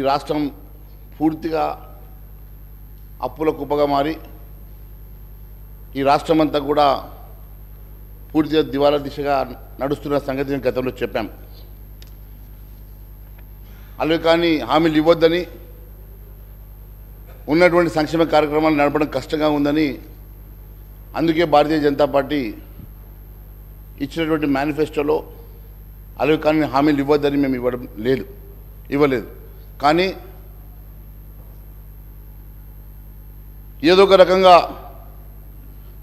ఈ రాష్ట్రం పూర్తిగా అప్పుల కుప్పగా మారి ఈ రాష్ట్రం అంతా కూడా పూర్తిగా దివాలా దిశగా నడుస్తున్న సంగతి నేను గతంలో చెప్పాం. అలాగే కానీ హామీలు ఇవ్వొద్దని, ఉన్నటువంటి సంక్షేమ కార్యక్రమాలు నడపడం కష్టంగా ఉందని, అందుకే భారతీయ జనతా పార్టీ ఇచ్చినటువంటి మేనిఫెస్టోలో అలాగే కానీ హామీలు ఇవ్వద్దని మేము ఇవ్వలేదు. కానీ ఏదో ఒక రకంగా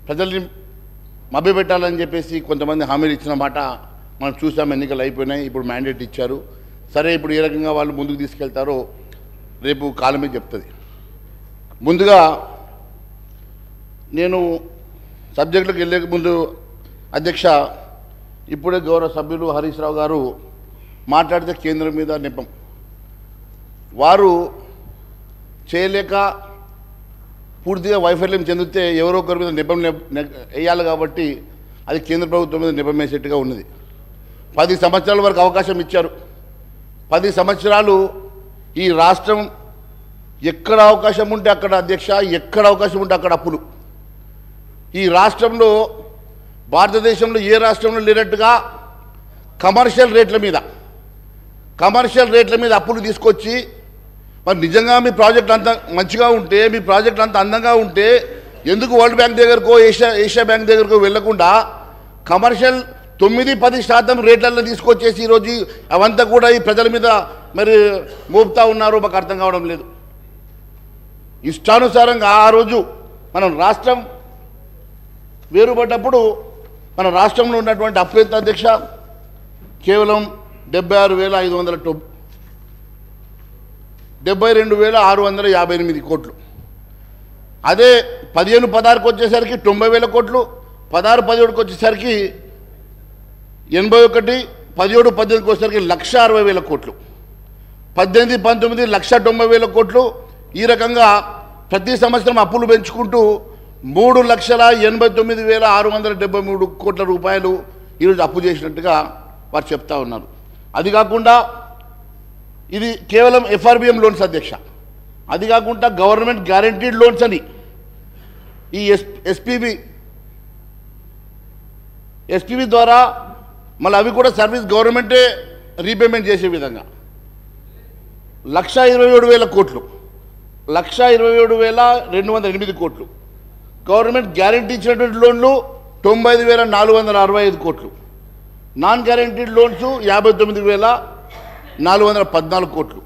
ప్రజల్ని మభ్యపెట్టాలని చెప్పేసి కొంతమంది హామీలు ఇచ్చిన మాట మనం చూసాం. ఎన్నికలు అయిపోయినాయి, ఇప్పుడు మ్యాండేట్ ఇచ్చారు. సరే, ఇప్పుడు ఏ రకంగా వాళ్ళు ముందుకు తీసుకెళ్తారో రేపు కాలమే చెప్తుంది. ముందుగా నేను సబ్జెక్టులకు వెళ్ళే ముందు అధ్యక్ష, ఇప్పుడే గౌరవ సభ్యులు హరీష్ రావు గారు మాట్లాడితే కేంద్రం మీద నెపం, వారు చేయలేక పూర్తిగా వైఫల్యం చెందితే ఎవరో ఒకరి మీద నెపం వేయాలి కాబట్టి అది కేంద్ర ప్రభుత్వం మీద నెపం వేసేట్టుగా ఉన్నది. 10 సంవత్సరాల వరకు అవకాశం ఇచ్చారు. 10 సంవత్సరాలు ఈ రాష్ట్రం ఎక్కడ అవకాశం ఉంటే అక్కడ అధ్యక్ష, ఎక్కడ అవకాశం ఉంటే అక్కడ అప్పులు. ఈ రాష్ట్రంలో భారతదేశంలో ఏ రాష్ట్రంలో లేనట్టుగా కమర్షియల్ రేట్ల మీద అప్పులు తీసుకొచ్చి, మరి నిజంగా మీ ప్రాజెక్ట్ అంత మంచిగా ఉంటే, మీ ప్రాజెక్ట్ అంత అందంగా ఉంటే ఎందుకు వరల్డ్ బ్యాంక్ దగ్గరకో ఏషియా బ్యాంక్ దగ్గరకో వెళ్లకుండా కమర్షియల్ 9-10% రేట్లలో తీసుకొచ్చేసి ఈరోజు అవంతా కూడా ఈ ప్రజల మీద మరి మోపుతా ఉన్నారో మాకు అర్థం కావడం లేదు. ఇష్టానుసారంగా ఆ రోజు మనం రాష్ట్రం వేరుపడ్డప్పుడు మన రాష్ట్రంలో ఉన్నటువంటి అప్పు ఎంత అధ్యక్ష? కేవలం 72,658 కోట్లు. అదే 15-16కి వచ్చేసరికి 90,000 కోట్లు, 16-17కి వచ్చేసరికి 81, 17-18కి వచ్చేసరికి 1,60,000 కోట్లు, 18-19 1,90,000 కోట్లు. ఈ రకంగా ప్రతి సంవత్సరం అప్పులు పెంచుకుంటూ 3,89,673 కోట్ల రూపాయలు ఈరోజు అప్పు చేసినట్టుగా వారు చెప్తా ఉన్నారు. అది కాకుండా ఇది కేవలం FRBM లోన్స్ అధ్యక్ష, అది కాకుండా గవర్నమెంట్ గ్యారంటీడ్ లోన్స్ అని ఈ ఎస్పీబీ ద్వారా మళ్ళీ అవి కూడా సర్వీస్ గవర్నమెంటే రీపేమెంట్ చేసే విధంగా 1,27,000 కోట్లు, 1,27,208 కోట్లు. గవర్నమెంట్ గ్యారంటీ ఇచ్చినటువంటి లోన్లు 95,465 కోట్లు, నాన్ గ్యారంటీడ్ లోన్స్ 59,414 కోట్లు.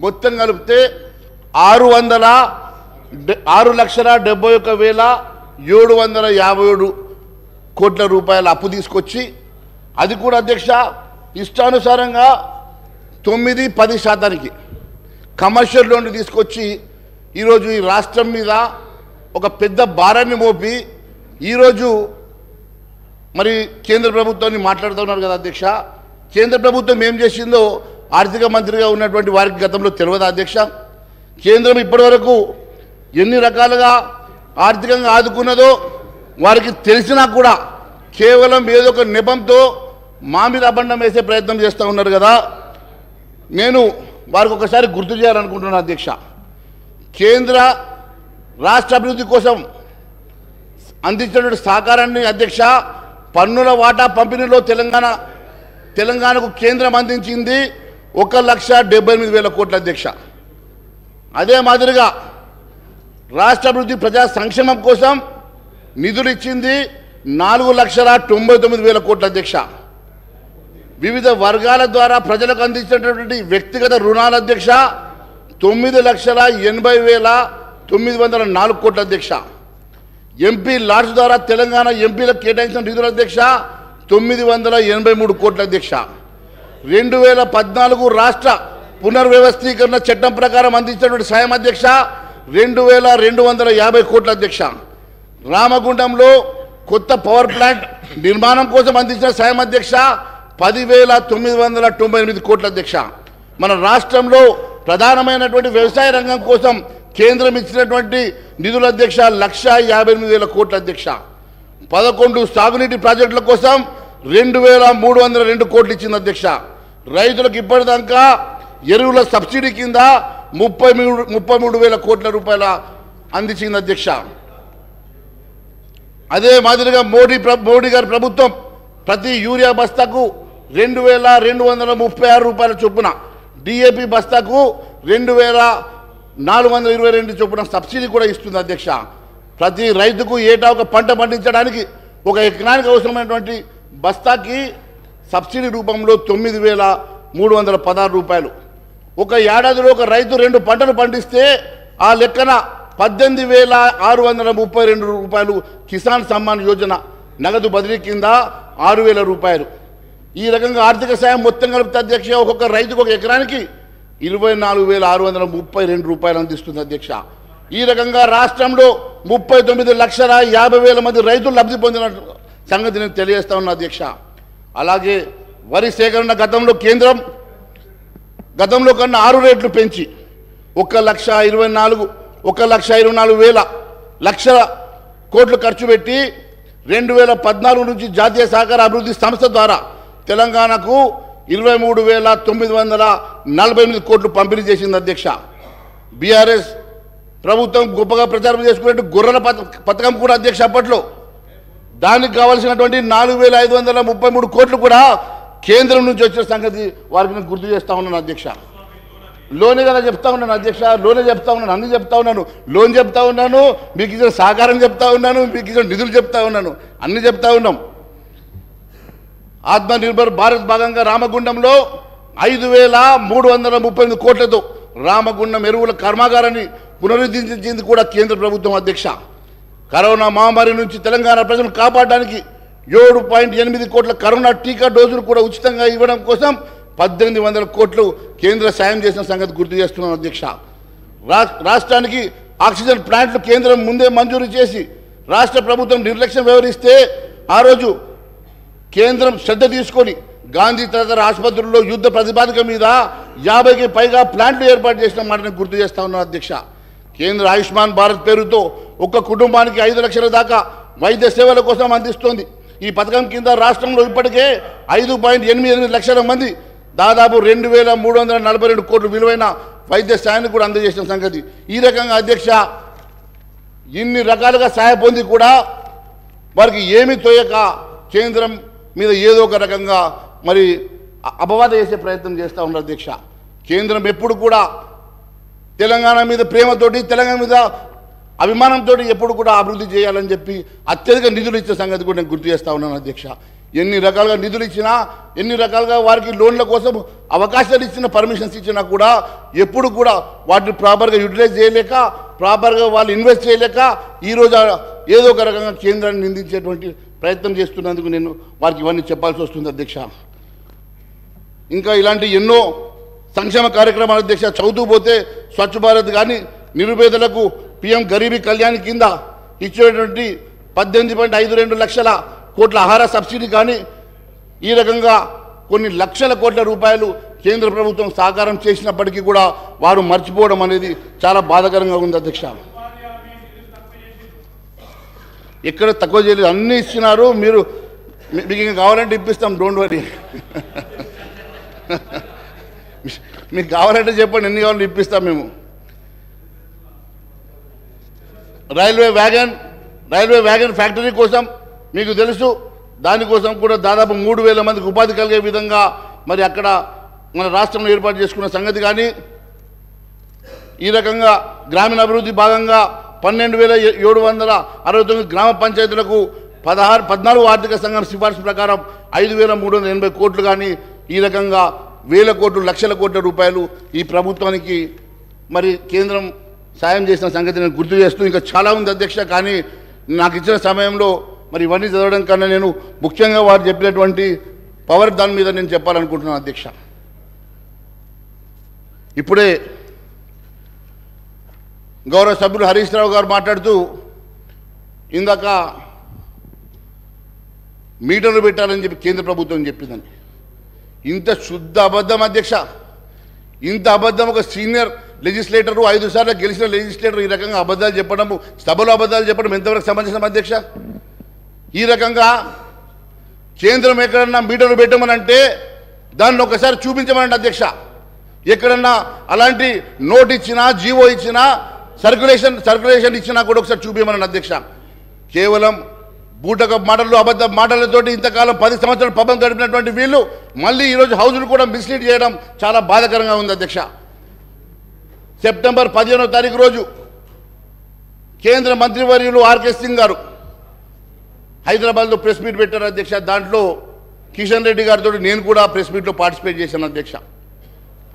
మొత్తం కలిపితే 6,71,757 కోట్ల రూపాయల అప్పు తీసుకొచ్చి, అది కూడా అధ్యక్ష ఇష్టానుసారంగా 9-10% కమర్షియల్ లోన్లు తీసుకొచ్చి ఈరోజు ఈ రాష్ట్రం మీద ఒక పెద్ద భారాన్ని మోపి ఈరోజు మరి కేంద్ర ప్రభుత్వాన్ని మాట్లాడుతున్నారు కదా అధ్యక్ష. కేంద్ర ప్రభుత్వం ఏం చేసిందో ఆర్థిక మంత్రిగా ఉన్నటువంటి వారికి గతంలో తెలియదా అధ్యక్ష? కేంద్రం ఇప్పటివరకు ఎన్ని రకాలుగా ఆర్థికంగా ఆదుకున్నదో వారికి తెలిసినా కూడా కేవలం ఏదో ఒక నెపంతో మా మీద అబండం వేసే ప్రయత్నం చేస్తూ ఉన్నారు కదా. నేను వారికి ఒకసారి గుర్తు చేయాలనుకుంటున్నాను అధ్యక్ష. కేంద్ర రాష్ట్ర అభివృద్ధి కోసం అందించినటువంటి సహకారాన్ని అధ్యక్ష, పన్నుల వాటా పంపిణీలో తెలంగాణకు కేంద్రం అందించింది 1,78,000 కోట్ల అధ్యక్ష. అదే మాదిరిగా రాష్ట్ర అభివృద్ధి ప్రజా సంక్షేమం కోసం నిధులు ఇచ్చింది 4,99,000 కోట్ల అధ్యక్ష. వివిధ వర్గాల ద్వారా ప్రజలకు అందించినటువంటి వ్యక్తిగత రుణాల అధ్యక్ష 9,80,904 కోట్ల అధ్యక్ష. ఎంపీ లాడ్స్ ద్వారా తెలంగాణ ఎంపీలకు కేటాయించిన నిధుల అధ్యక్ష 983 కోట్ల అధ్యక్ష. 2014 రాష్ట్ర పునర్వ్యవస్థీకరణ చట్టం ప్రకారం అందించినటువంటి సాయం అధ్యక్ష 2,250 కోట్ల అధ్యక్ష. రామగుండంలో కొత్త పవర్ ప్లాంట్ నిర్మాణం కోసం అందించిన సాయం అధ్యక్ష 10,998 కోట్ల అధ్యక్ష. మన రాష్ట్రంలో ప్రధానమైనటువంటి వ్యవసాయ రంగం కోసం కేంద్రం ఇచ్చినటువంటి నిధుల అధ్యక్ష 1,58,000 కోట్ల అధ్యక్ష. 11 సాగునీటి ప్రాజెక్టుల కోసం 2,302 కోట్లు ఇచ్చింది అధ్యక్ష. రైతులకు ఇప్పటిదాకా ఎరువుల సబ్సిడీ కింద 33,000 కోట్ల రూపాయల అందించింది అధ్యక్ష. అదే మాదిరిగా మోడీ గారి ప్రభుత్వం ప్రతి యూరియా బస్తాకు 2,236 రూపాయల చొప్పున, డిఏపి బస్తాకు 2,422 చొప్పున సబ్సిడీ కూడా ఇస్తుంది అధ్యక్ష. ప్రతి రైతుకు ఏటా ఒక పంట పండించడానికి ఒక ఎకరానికి అవసరమైనటువంటి బస్తాకి సబ్సిడీ రూపంలో 9,316 రూపాయలు. ఒక ఏడాదిలో ఒక రైతు 2 పంటలు పండిస్తే ఆ లెక్కన 18,632 రూపాయలు కిసాన్ సమ్మాన్ యోజన నగదు బదిలీ కింద 6,000 రూపాయలు. ఈ రకంగా ఆర్థిక సాయం మొత్తం కలిపితే అధ్యక్ష ఒక్కొక్క రైతుకు ఒక ఎకరానికి 24,632 రూపాయలు అందిస్తుంది అధ్యక్ష. ఈ రకంగా రాష్ట్రంలో 39,50,000 మంది రైతులు లబ్ధి పొందిన సంగతి నేను తెలియజేస్తా ఉన్నా అధ్యక్ష. అలాగే వరి సేకరణ కేంద్రం గతంలో కన్నా 6 రెట్లు పెంచి 1,24,000 కోట్లు ఖర్చు పెట్టి 2014 నుంచి జాతీయ సహకార అభివృద్ధి సంస్థ ద్వారా తెలంగాణకు 23,948 కోట్లు పంపిణీ చేసింది అధ్యక్ష. బీఆర్ఎస్ ప్రభుత్వం గొప్పగా ప్రచారం చేసుకున్నట్టు గొర్రెల పథకం కూడా అధ్యక్ష అప్పట్లో దానికి కావాల్సినటువంటి 4,533 కోట్లు కూడా కేంద్రం నుంచి వచ్చిన సంగతి వారికి నేను గుర్తు చేస్తా ఉన్నాను అధ్యక్ష. లోనే కదా చెప్తా ఉన్నాను అధ్యక్ష, లోనే చెప్తా ఉన్నాను, అన్ని చెప్తా ఉన్నాను, లోన్ చెప్తా ఉన్నాను, మీకు ఇచ్చిన సహకారం చెప్తా ఉన్నాను, మీకు ఇచ్చిన నిధులు చెప్తా ఉన్నాను, అన్ని చెప్తా ఉన్నాం. ఆత్మనిర్భర్ భారత్ భాగంగా రామగుండంలో 5,338 కోట్లతో రామగుండం ఎరువుల కర్మాగారాన్ని పునరుద్ధరించింది కూడా కేంద్ర ప్రభుత్వం అధ్యక్ష. కరోనా మహమ్మారి నుంచి తెలంగాణ ప్రజలను కాపాడడానికి 7.8 కోట్ల కరోనా టీకా డోసులు కూడా ఉచితంగా ఇవ్వడం కోసం 1,800 కోట్లు కేంద్ర సాయం చేసిన సంగతి గుర్తు చేస్తున్నాను అధ్యక్ష. రాష్ట్రానికి ఆక్సిజన్ ప్లాంట్లు కేంద్రం ముందే మంజూరు చేసి రాష్ట్ర ప్రభుత్వం నిర్లక్ష్యం వ్యవహరిస్తే ఆ రోజు కేంద్రం శ్రద్ధ తీసుకొని గాంధీ తదితర ఆసుపత్రుల్లో యుద్ధ ప్రతిపాదిక మీద 50కి పైగా ప్లాంట్లు ఏర్పాటు చేసిన మాటను గుర్తు చేస్తా ఉన్నాను అధ్యక్ష. కేంద్ర ఆయుష్మాన్ భారత్ పేరుతో ఒక్క కుటుంబానికి 5 లక్షల దాకా వైద్య సేవల కోసం అందిస్తోంది. ఈ పథకం కింద రాష్ట్రంలో ఇప్పటికే 5.88 లక్షల మంది దాదాపు 2,342 కోట్ల విలువైన వైద్య సాయాన్ని కూడా అందజేసిన సంగతి. ఈ రకంగా అధ్యక్ష ఇన్ని రకాలుగా సహాయ పొంది కూడా వారికి ఏమీ తోయక కేంద్రం మీద ఏదో ఒక రకంగా మరి అపవాద చేసే ప్రయత్నం చేస్తూ ఉన్నారు అధ్యక్ష. కేంద్రం ఎప్పుడు కూడా తెలంగాణ మీద ప్రేమతోటి, తెలంగాణ మీద అభిమానంతో ఎప్పుడు కూడా అభివృద్ధి చేయాలని చెప్పి అత్యధిక నిధులు ఇచ్చే సంగతి కూడా నేను గుర్తు చేస్తూ ఉన్నాను అధ్యక్ష. ఎన్ని రకాలుగా నిధులు ఇచ్చినా, ఎన్ని రకాలుగా వారికి లోన్ల కోసం అవకాశాలు ఇచ్చిన, పర్మిషన్స్ ఇచ్చినా కూడా ఎప్పుడు కూడా వాటిని ప్రాపర్గా యూటిలైజ్ చేయలేక, ప్రాపర్గా వాళ్ళు ఇన్వెస్ట్ చేయలేక ఈరోజు ఏదో ఒక రకంగా కేంద్రాన్ని నిందించేటువంటి ప్రయత్నం చేస్తున్నందుకు నేను వారికి ఇవన్నీ చెప్పాల్సి వస్తుంది అధ్యక్ష. ఇంకా ఇలాంటి ఎన్నో సంక్షేమ కార్యక్రమాలు అధ్యక్ష చదువుతూ పోతే స్వచ్ఛ భారత్ కానీ, నిరుపేదలకు PM గరీబీ కళ్యాణ్ కింద ఇచ్చేటువంటి 18.52 లక్షల కోట్ల ఆహార సబ్సిడీ కానీ, ఈ రకంగా కొన్ని లక్షల కోట్ల రూపాయలు కేంద్ర ప్రభుత్వం సహకారం చేసినప్పటికీ కూడా వారు మర్చిపోవడం అనేది చాలా బాధాకరంగా ఉంది అధ్యక్ష. ఎక్కడ తక్కువ చేయలేదు, అన్నీ ఇచ్చినారు. మీకు ఇంకా కావాలంటే ఇప్పిస్తాం, డోంట్ వరీ. మీకు కావాలంటే చెప్పండి, ఎన్ని కావాలంటే ఇప్పిస్తాం మేము. రైల్వే వ్యాగన్ ఫ్యాక్టరీ కోసం మీకు తెలుసు, దానికోసం కూడా దాదాపు 3,000 మందికి ఉపాధి కలిగే విధంగా మరి అక్కడ మన రాష్ట్రంలో ఏర్పాటు చేసుకున్న సంగతి కానీ, ఈ రకంగా గ్రామీణాభివృద్ధి భాగంగా 12,769 గ్రామ పంచాయతీలకు 14 ఆర్థిక సంఘం సిఫార్సు ప్రకారం 5,380 కోట్లు కానీ, ఈ రకంగా 1,000 కోట్లు, లక్షల కోట్ల రూపాయలు ఈ ప్రభుత్వానికి మరి కేంద్రం సాయం చేసిన సంగతి నేను గుర్తు చేస్తూ, ఇంకా చాలా ఉంది అధ్యక్ష. కానీ నాకు ఇచ్చిన సమయంలో మరి ఇవన్నీ చదవడం కన్నా నేను ముఖ్యంగా వారు చెప్పినటువంటి పవర్ దాని మీద నేను చెప్పాలనుకుంటున్నాను అధ్యక్ష. ఇప్పుడే గౌరవ సభ్యులు హరీష్ రావు గారు మాట్లాడుతూ ఇందాక మీటర్లు పెట్టాలని చెప్పి కేంద్ర ప్రభుత్వం చెప్పిందని. ఇంత శుద్ధ అబద్ధం అధ్యక్ష, ఇంత అబద్ధం ఒక సీనియర్ లెజిస్లేటరు, 5 సార్లు గెలిచిన లెజిస్లేటర్ ఈ రకంగా అబద్ధాలు చెప్పడము, సభలో అబద్ధాలు చెప్పడం ఎంతవరకు సంబంధించిన అధ్యక్ష? ఈ రకంగా కేంద్రం ఎక్కడన్నా మీటర్లు పెట్టమని అంటే దాన్ని ఒకసారి చూపించమనండి అధ్యక్ష. ఎక్కడన్నా అలాంటి నోట్ ఇచ్చినా జీవో ఇచ్చినా సర్క్యులేషన్ ఇచ్చినా కూడా ఒకసారి చూపించమని అధ్యక్ష. కేవలం బూటక మాటలు అబద్ధ మాటలతోటి ఇంతకాలం 10 సంవత్సరాలు పబ్బం గడిపినటువంటి వీళ్ళు మళ్ళీ ఈరోజు హౌజును కూడా మిస్లీడ్ చేయడం చాలా బాధాకరంగా ఉంది అధ్యక్ష. సెప్టెంబర్ 15వ తారీఖు రోజు కేంద్ర మంత్రివర్యులు ఆర్కే సింగ్ గారు హైదరాబాద్లో ప్రెస్ మీట్ పెట్టారు అధ్యక్ష. దాంట్లో కిషన్ రెడ్డి గారితో నేను కూడా ప్రెస్ మీట్లో పార్టిసిపేట్ చేశాను అధ్యక్ష.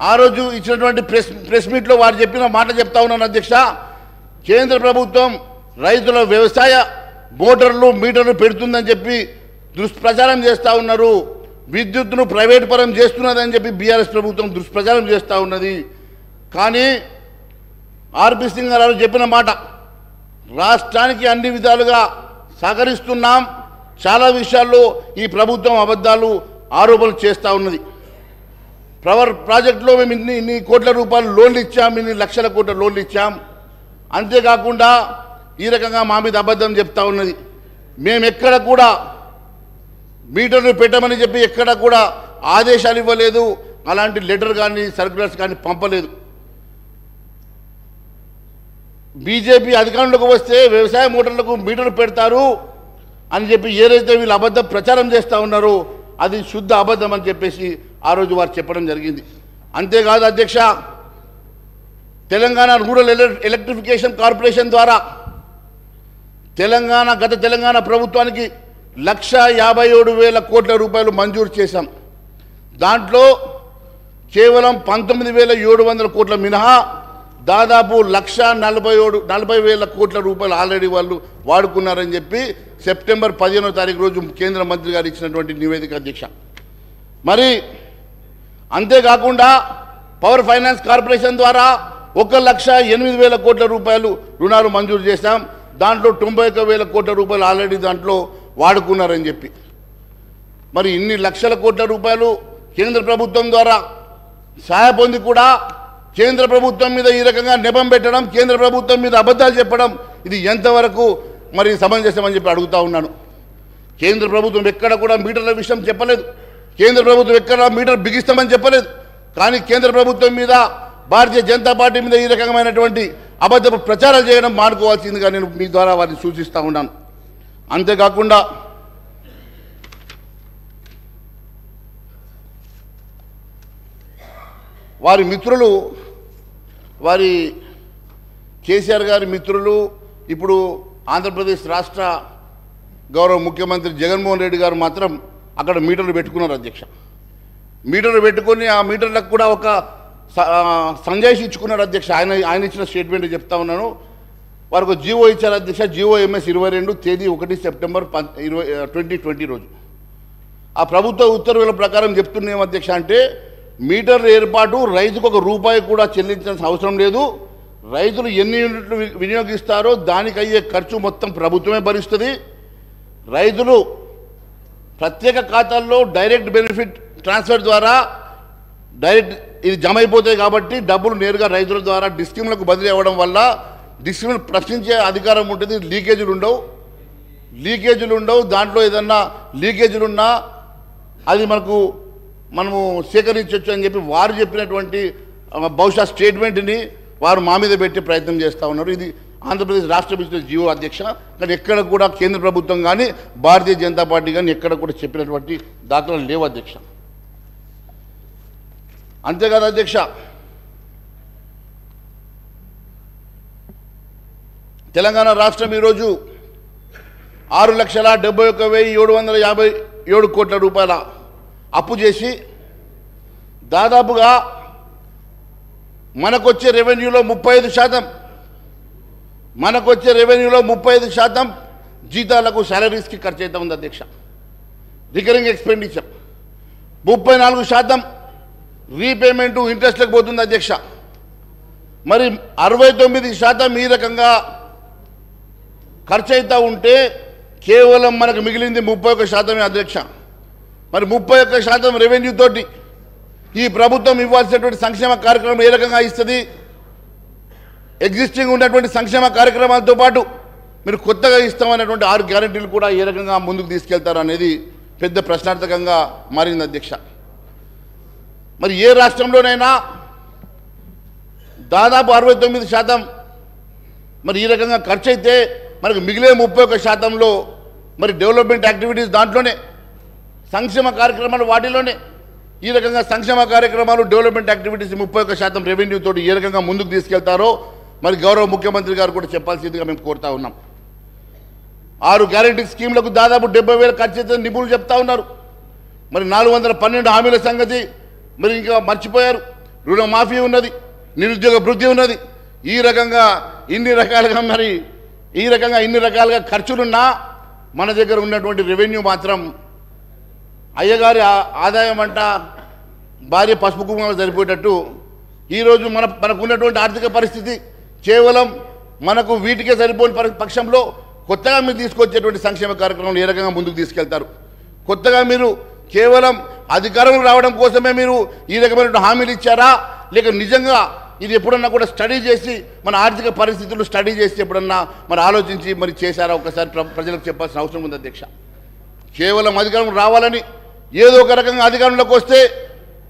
ఆ రోజు ఇచ్చినటువంటి ప్రెస్ మీట్లో వారు చెప్పిన మాట చెప్తా ఉన్నాను అధ్యక్ష. కేంద్ర ప్రభుత్వం రైతుల వ్యవసాయ మోటార్లు మీటర్లు పెడుతుందని చెప్పి దుష్ప్రచారం చేస్తూ ఉన్నారు. విద్యుత్తును ప్రైవేట్ పరం చేస్తున్నదని చెప్పి బీఆర్ఎస్ ప్రభుత్వం దుష్ప్రచారం చేస్తూ ఉన్నది. కానీ ఆర్పి సింగ్ గారు చెప్పిన మాట, రాష్ట్రానికి అన్ని విధాలుగా సహకరిస్తున్నాం, చాలా విషయాల్లో ఈ ప్రభుత్వం అబద్ధాలు ఆరోపణలు చేస్తూ ఉన్నది. పవర్ ప్రాజెక్టులో మేము ఇన్ని కోట్ల రూపాయలు లోన్లు ఇచ్చాం, ఇన్ని లక్షల కోట్ల లోన్లు ఇచ్చాం. అంతేకాకుండా ఈ రకంగా మా మీద అబద్ధం చెప్తా ఉన్నది. మేము ఎక్కడ కూడా మీటర్లు పెట్టమని చెప్పి ఎక్కడ కూడా ఆదేశాలు ఇవ్వలేదు, అలాంటి లెటర్ కానీ సర్క్యులర్స్ కానీ పంపలేదు. బీజేపీ అధికారంలోకి వస్తే వ్యవసాయ మోటార్లకు మీటర్లు పెడతారు అని చెప్పి ఏదైతే వీళ్ళు అబద్ధం ప్రచారం చేస్తూ ఉన్నారో అది శుద్ధ అబద్ధం అని చెప్పేసి ఆ రోజు వారు చెప్పడం జరిగింది. అంతేకాదు అధ్యక్ష, తెలంగాణ రూరల్ ఎలక్ట్రిఫికేషన్ కార్పొరేషన్ ద్వారా గత తెలంగాణ ప్రభుత్వానికి 1,57,000 కోట్ల రూపాయలు మంజూరు చేశాం. దాంట్లో కేవలం 19,700 కోట్ల మినహా దాదాపు 1,40,000 కోట్ల రూపాయలు ఆల్రెడీ వాళ్ళు వాడుకున్నారని చెప్పి సెప్టెంబర్ 15వ తారీఖు రోజు కేంద్ర మంత్రి గారు ఇచ్చినటువంటి నివేదిక అధ్యక్ష. మరి అంతేకాకుండా పవర్ ఫైనాన్స్ కార్పొరేషన్ ద్వారా 1,08,000 కోట్ల రూపాయలు రుణాలు మంజూరు చేశాం. దాంట్లో 91,000 కోట్ల రూపాయలు ఆల్రెడీ దాంట్లో వాడుకున్నారని చెప్పి. మరి ఇన్ని లక్షల కోట్ల రూపాయలు కేంద్ర ప్రభుత్వం ద్వారా సహాయ పొంది కూడా కేంద్ర ప్రభుత్వం మీద ఈ రకంగా నెపం పెట్టడం, కేంద్ర ప్రభుత్వం మీద అబద్ధాలు చెప్పడం ఇది ఎంతవరకు మరి సమంజసమని చెప్పి అడుగుతా ఉన్నాను. కేంద్ర ప్రభుత్వం ఎక్కడ కూడా మీటర్ల విషయం చెప్పలేదు, కేంద్ర ప్రభుత్వం ఎక్కడ మీటర్ బిగిస్తామని చెప్పలేదు. కానీ కేంద్ర ప్రభుత్వం మీద భారతీయ జనతా పార్టీ మీద ఈ రకమైనటువంటి అబద్ధపు ప్రచారాలు చేయడం మానుకోవాల్సిందిగా నేను మీ ద్వారా వారిని సూచిస్తూ ఉన్నాను. అంతేకాకుండా వారి మిత్రులు, వారి కేసీఆర్ గారి మిత్రులు ఇప్పుడు ఆంధ్రప్రదేశ్ రాష్ట్ర గౌరవ ముఖ్యమంత్రి జగన్మోహన్ రెడ్డి గారు మాత్రం అక్కడ మీటర్లు పెట్టుకున్నారు అధ్యక్ష. మీటర్లు పెట్టుకొని ఆ మీటర్లకు కూడా ఒక సంజాయిషి ఇచ్చుకున్నారు అధ్యక్ష. ఆయన ఇచ్చిన స్టేట్మెంట్ చెప్తా ఉన్నాను. వారికి జీవో ఇచ్చారు అధ్యక్ష. జీవో MS 22 తేదీ 1 సెప్టెంబర్ 2020 రోజు. ఆ ప్రభుత్వ ఉత్తర్వుల ప్రకారం చెప్తున్నాం అధ్యక్ష, అంటే మీటర్ల ఏర్పాటు రైతుకు ₹1 కూడా చెల్లించాల్సిన అవసరం లేదు. రైతులు ఎన్ని యూనిట్లు వినియోగిస్తారో దానికి అయ్యే ఖర్చు మొత్తం ప్రభుత్వమే భరిస్తుంది. రైతులు ప్రత్యేక ఖాతాల్లో డైరెక్ట్ బెనిఫిట్ ట్రాన్స్ఫర్ ద్వారా డైరెక్ట్ ఇది జమ అయిపోతాయి కాబట్టి డబ్బులు నేరుగా రైతుల ద్వారా డిస్కమ్లకు బదిలీ అవ్వడం వల్ల డిస్కమ్లు ప్రశ్నించే అధికారం ఉంటుంది. లీకేజీలు ఉండవు. దాంట్లో ఏదన్నా లీకేజీలు ఉన్నా అది మనము సేకరించవచ్చు అని చెప్పి వారు చెప్పినటువంటి బహుశా స్టేట్మెంట్ని వారు మా మీద పెట్టే ప్రయత్నం చేస్తూ ఉన్నారు. ఇది ఆంధ్రప్రదేశ్ రాష్ట్ర బిజినెస్ జీవో అధ్యక్ష. కానీ ఎక్కడ కూడా కేంద్ర ప్రభుత్వం కానీ భారతీయ జనతా పార్టీ కానీ ఎక్కడ కూడా చెప్పినటువంటి దాఖలాలు లేవు అధ్యక్ష. అంతేకాదు అధ్యక్ష, తెలంగాణ రాష్ట్రం ఈరోజు 6,71,757 కోట్ల రూపాయల అప్పు చేసి దాదాపుగా మనకొచ్చే రెవెన్యూలో 35% జీతాలకు శాలరీస్కి ఖర్చు అవుతా ఉంది అధ్యక్ష. రికరింగ్ ఎక్స్పెండిచర్ 34% రీపేమెంటు ఇంట్రెస్ట్లకు పోతుంది అధ్యక్ష. మరి 69% ఈ రకంగా ఖర్చు అవుతూ ఉంటే కేవలం మనకు మిగిలింది 31% అధ్యక్ష. మరి 31% రెవెన్యూ తోటి ఈ ప్రభుత్వం ఇవ్వాల్సినటువంటి సంక్షేమ కార్యక్రమం ఏ రకంగా ఇస్తుంది? ఎగ్జిస్టింగ్ ఉన్నటువంటి సంక్షేమ కార్యక్రమాలతో పాటు మీరు కొత్తగా ఇస్తామన్నటువంటి 6 గ్యారెంటీలు కూడా ఏ రకంగా ముందుకు తీసుకెళ్తారు అనేది పెద్ద ప్రశ్నార్థకంగా మారింది అధ్యక్ష. మరి ఏ రాష్ట్రంలోనైనా దాదాపు 69% మరి ఈ రకంగా ఖర్చు అయితే మనకు మిగిలే 31%లో మరి డెవలప్మెంట్ యాక్టివిటీస్ దాంట్లోనే సంక్షేమ కార్యక్రమాలు వాటిలోనే ఈ రకంగా సంక్షేమ కార్యక్రమాలు డెవలప్మెంట్ యాక్టివిటీస్ 31% రెవెన్యూ తోటి ఏ రకంగా ముందుకు తీసుకెళ్తారో మరి గౌరవ ముఖ్యమంత్రి గారు కూడా చెప్పాల్సిందిగా మేము కోరుతా ఉన్నాం. 6 గ్యారెంటీ స్కీమ్లకు దాదాపు 70,000 ఖర్చు అయితే నిపుణులు చెప్తా ఉన్నారు. మరి 412 హామీల సంగతి మరి ఇంకా మర్చిపోయారు. రుణమాఫీ ఉన్నది, నిరుద్యోగ భృతి ఉన్నది. ఈ రకంగా ఇన్ని రకాలుగా ఖర్చులున్నా మన దగ్గర ఉన్నటువంటి రెవెన్యూ మాత్రం అయ్యగారి ఆదాయం అంట భార్య పసుపు కుంకుమ సరిపోయేటట్టు ఈరోజు మనకు ఉన్నటువంటి ఆర్థిక పరిస్థితి కేవలం మనకు వీటికే సరిపోని పక్షంలో కొత్తగా మీరు తీసుకొచ్చేటువంటి సంక్షేమ కార్యక్రమాలు ఏ రకంగా ముందుకు తీసుకెళ్తారు? కొత్తగా మీరు కేవలం అధికారం రావడం కోసమే మీరు ఈ రకమైన హామీలు ఇచ్చారా, లేక నిజంగా ఇది ఎప్పుడన్నా కూడా స్టడీ చేసి మన ఆర్థిక పరిస్థితులు స్టడీ చేసి ఎప్పుడన్నా మరి ఆలోచించి మరి చేశారా? ఒకసారి ప్రజలకు చెప్పాల్సిన అవసరం ఉంది అధ్యక్ష. కేవలం అధికారం రావాలని ఏదో ఒక రకంగా అధికారంలోకి వస్తే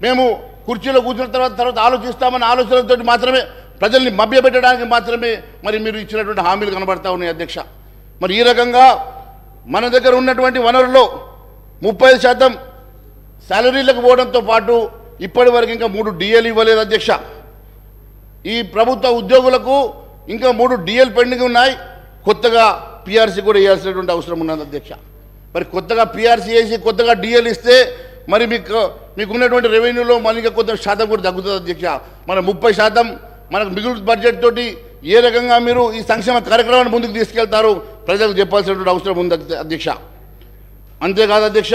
మేము కుర్చీలో కూర్చున్న తర్వాత ఆలోచిస్తామన్న ఆలోచనలతో మాత్రమే ప్రజల్ని మభ్యపెట్టడానికి మాత్రమే మరి మీరు ఇచ్చినటువంటి హామీలు కనబడతా ఉన్నాయి అధ్యక్ష. మరి ఈ రకంగా మన దగ్గర ఉన్నటువంటి వనరుల్లో 30% శాలరీలకు పోవడంతో పాటు ఇప్పటి వరకు ఇంకా 3 డిఎల్ ఇవ్వలేదు అధ్యక్ష. ఈ ప్రభుత్వ ఉద్యోగులకు ఇంకా 3 డిఎల్ పెండింగ్ ఉన్నాయి. కొత్తగా పిఆర్సీ కూడా వేయాల్సినటువంటి అవసరం ఉన్నది అధ్యక్ష. మరి కొత్తగా పిఆర్సీ వేసి కొత్తగా డిఎల్ ఇస్తే మరి మీకున్నటువంటి రెవెన్యూలో మళ్ళీ ఇంకా కొంత శాతం కూడా తగ్గుతుంది అధ్యక్ష. మన 30% మనకు మిగులు బడ్జెట్ తోటి ఏ రకంగా మీరు ఈ సంక్షేమ కార్యక్రమాన్ని ముందుకు తీసుకెళ్తారు ప్రజలకు చెప్పాల్సినటువంటి అవసరం ఉంది అధ్యక్ష. అంతేకాదు అధ్యక్ష,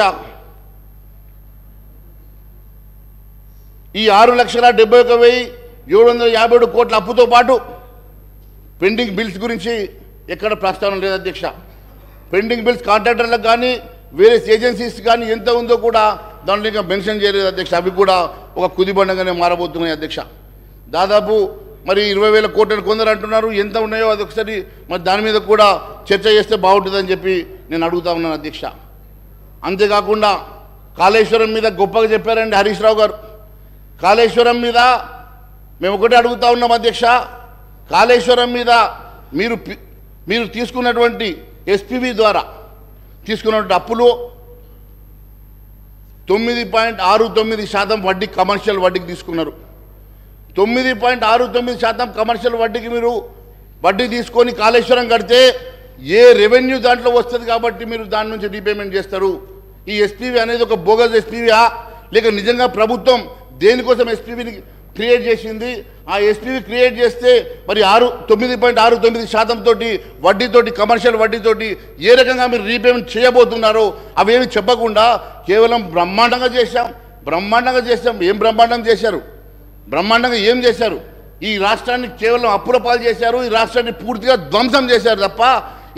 ఈ 6,71,757 కోట్ల అప్పుతో పాటు పెండింగ్ బిల్స్ గురించి ఎక్కడ ప్రస్తావన లేదు అధ్యక్ష. పెండింగ్ బిల్స్ కాంట్రాక్టర్లకు కానీ వేరే ఏజెన్సీస్ కానీ ఎంత ఉందో కూడా దాంట్లో ఇంకా మెన్షన్ చేయలేదు అధ్యక్ష. అవి కూడా ఒక కుదిబండగానే మారబోతున్నాయి అధ్యక్ష. దాదాపు మరి 20,000 కోట్లను కొందరు అంటున్నారు. ఎంత ఉన్నాయో అది ఒకసారి మరి దాని మీద కూడా చర్చ చేస్తే బాగుంటుందని చెప్పి నేను అడుగుతా ఉన్నాను అధ్యక్ష. అంతేకాకుండా కాళేశ్వరం మీద గొప్పగా చెప్పారండి హరీష్ రావు గారు. కాళేశ్వరం మీద మేము ఒకటే అడుగుతా ఉన్నాం అధ్యక్ష. కాళేశ్వరం మీద మీరు తీసుకున్నటువంటి ఎస్పీవి ద్వారా తీసుకున్నటువంటి అప్పులు 9.69% వడ్డీ కమర్షియల్ వడ్డీకి తీసుకున్నారు. 9.69% కమర్షియల్ వడ్డీకి మీరు వడ్డీ తీసుకొని కాళేశ్వరం కడితే ఏ రెవెన్యూ దాంట్లో వస్తుంది కాబట్టి మీరు దాని నుంచి రీపేమెంట్ చేస్తారు. ఈ ఎస్పీవి అనేది ఒక బోగస్ ఎస్పీవా లేక నిజంగా ప్రభుత్వం దేనికోసం ఎస్పీవిని క్రియేట్ చేసింది? ఆ ఎస్పీవి క్రియేట్ చేస్తే మరి 9.69% తోటి వడ్డీతోటి కమర్షియల్ వడ్డీతోటి ఏ రకంగా మీరు రీపేమెంట్ చేయబోతున్నారో అవేమి చెప్పకుండా కేవలం బ్రహ్మాండంగా చేశాం. ఏం బ్రహ్మాండం చేశారు? బ్రహ్మాండంగా ఏం చేశారు? ఈ రాష్ట్రాన్ని కేవలం అప్పుల పాలు చేశారు. ఈ రాష్ట్రాన్ని పూర్తిగా ధ్వంసం చేశారు తప్ప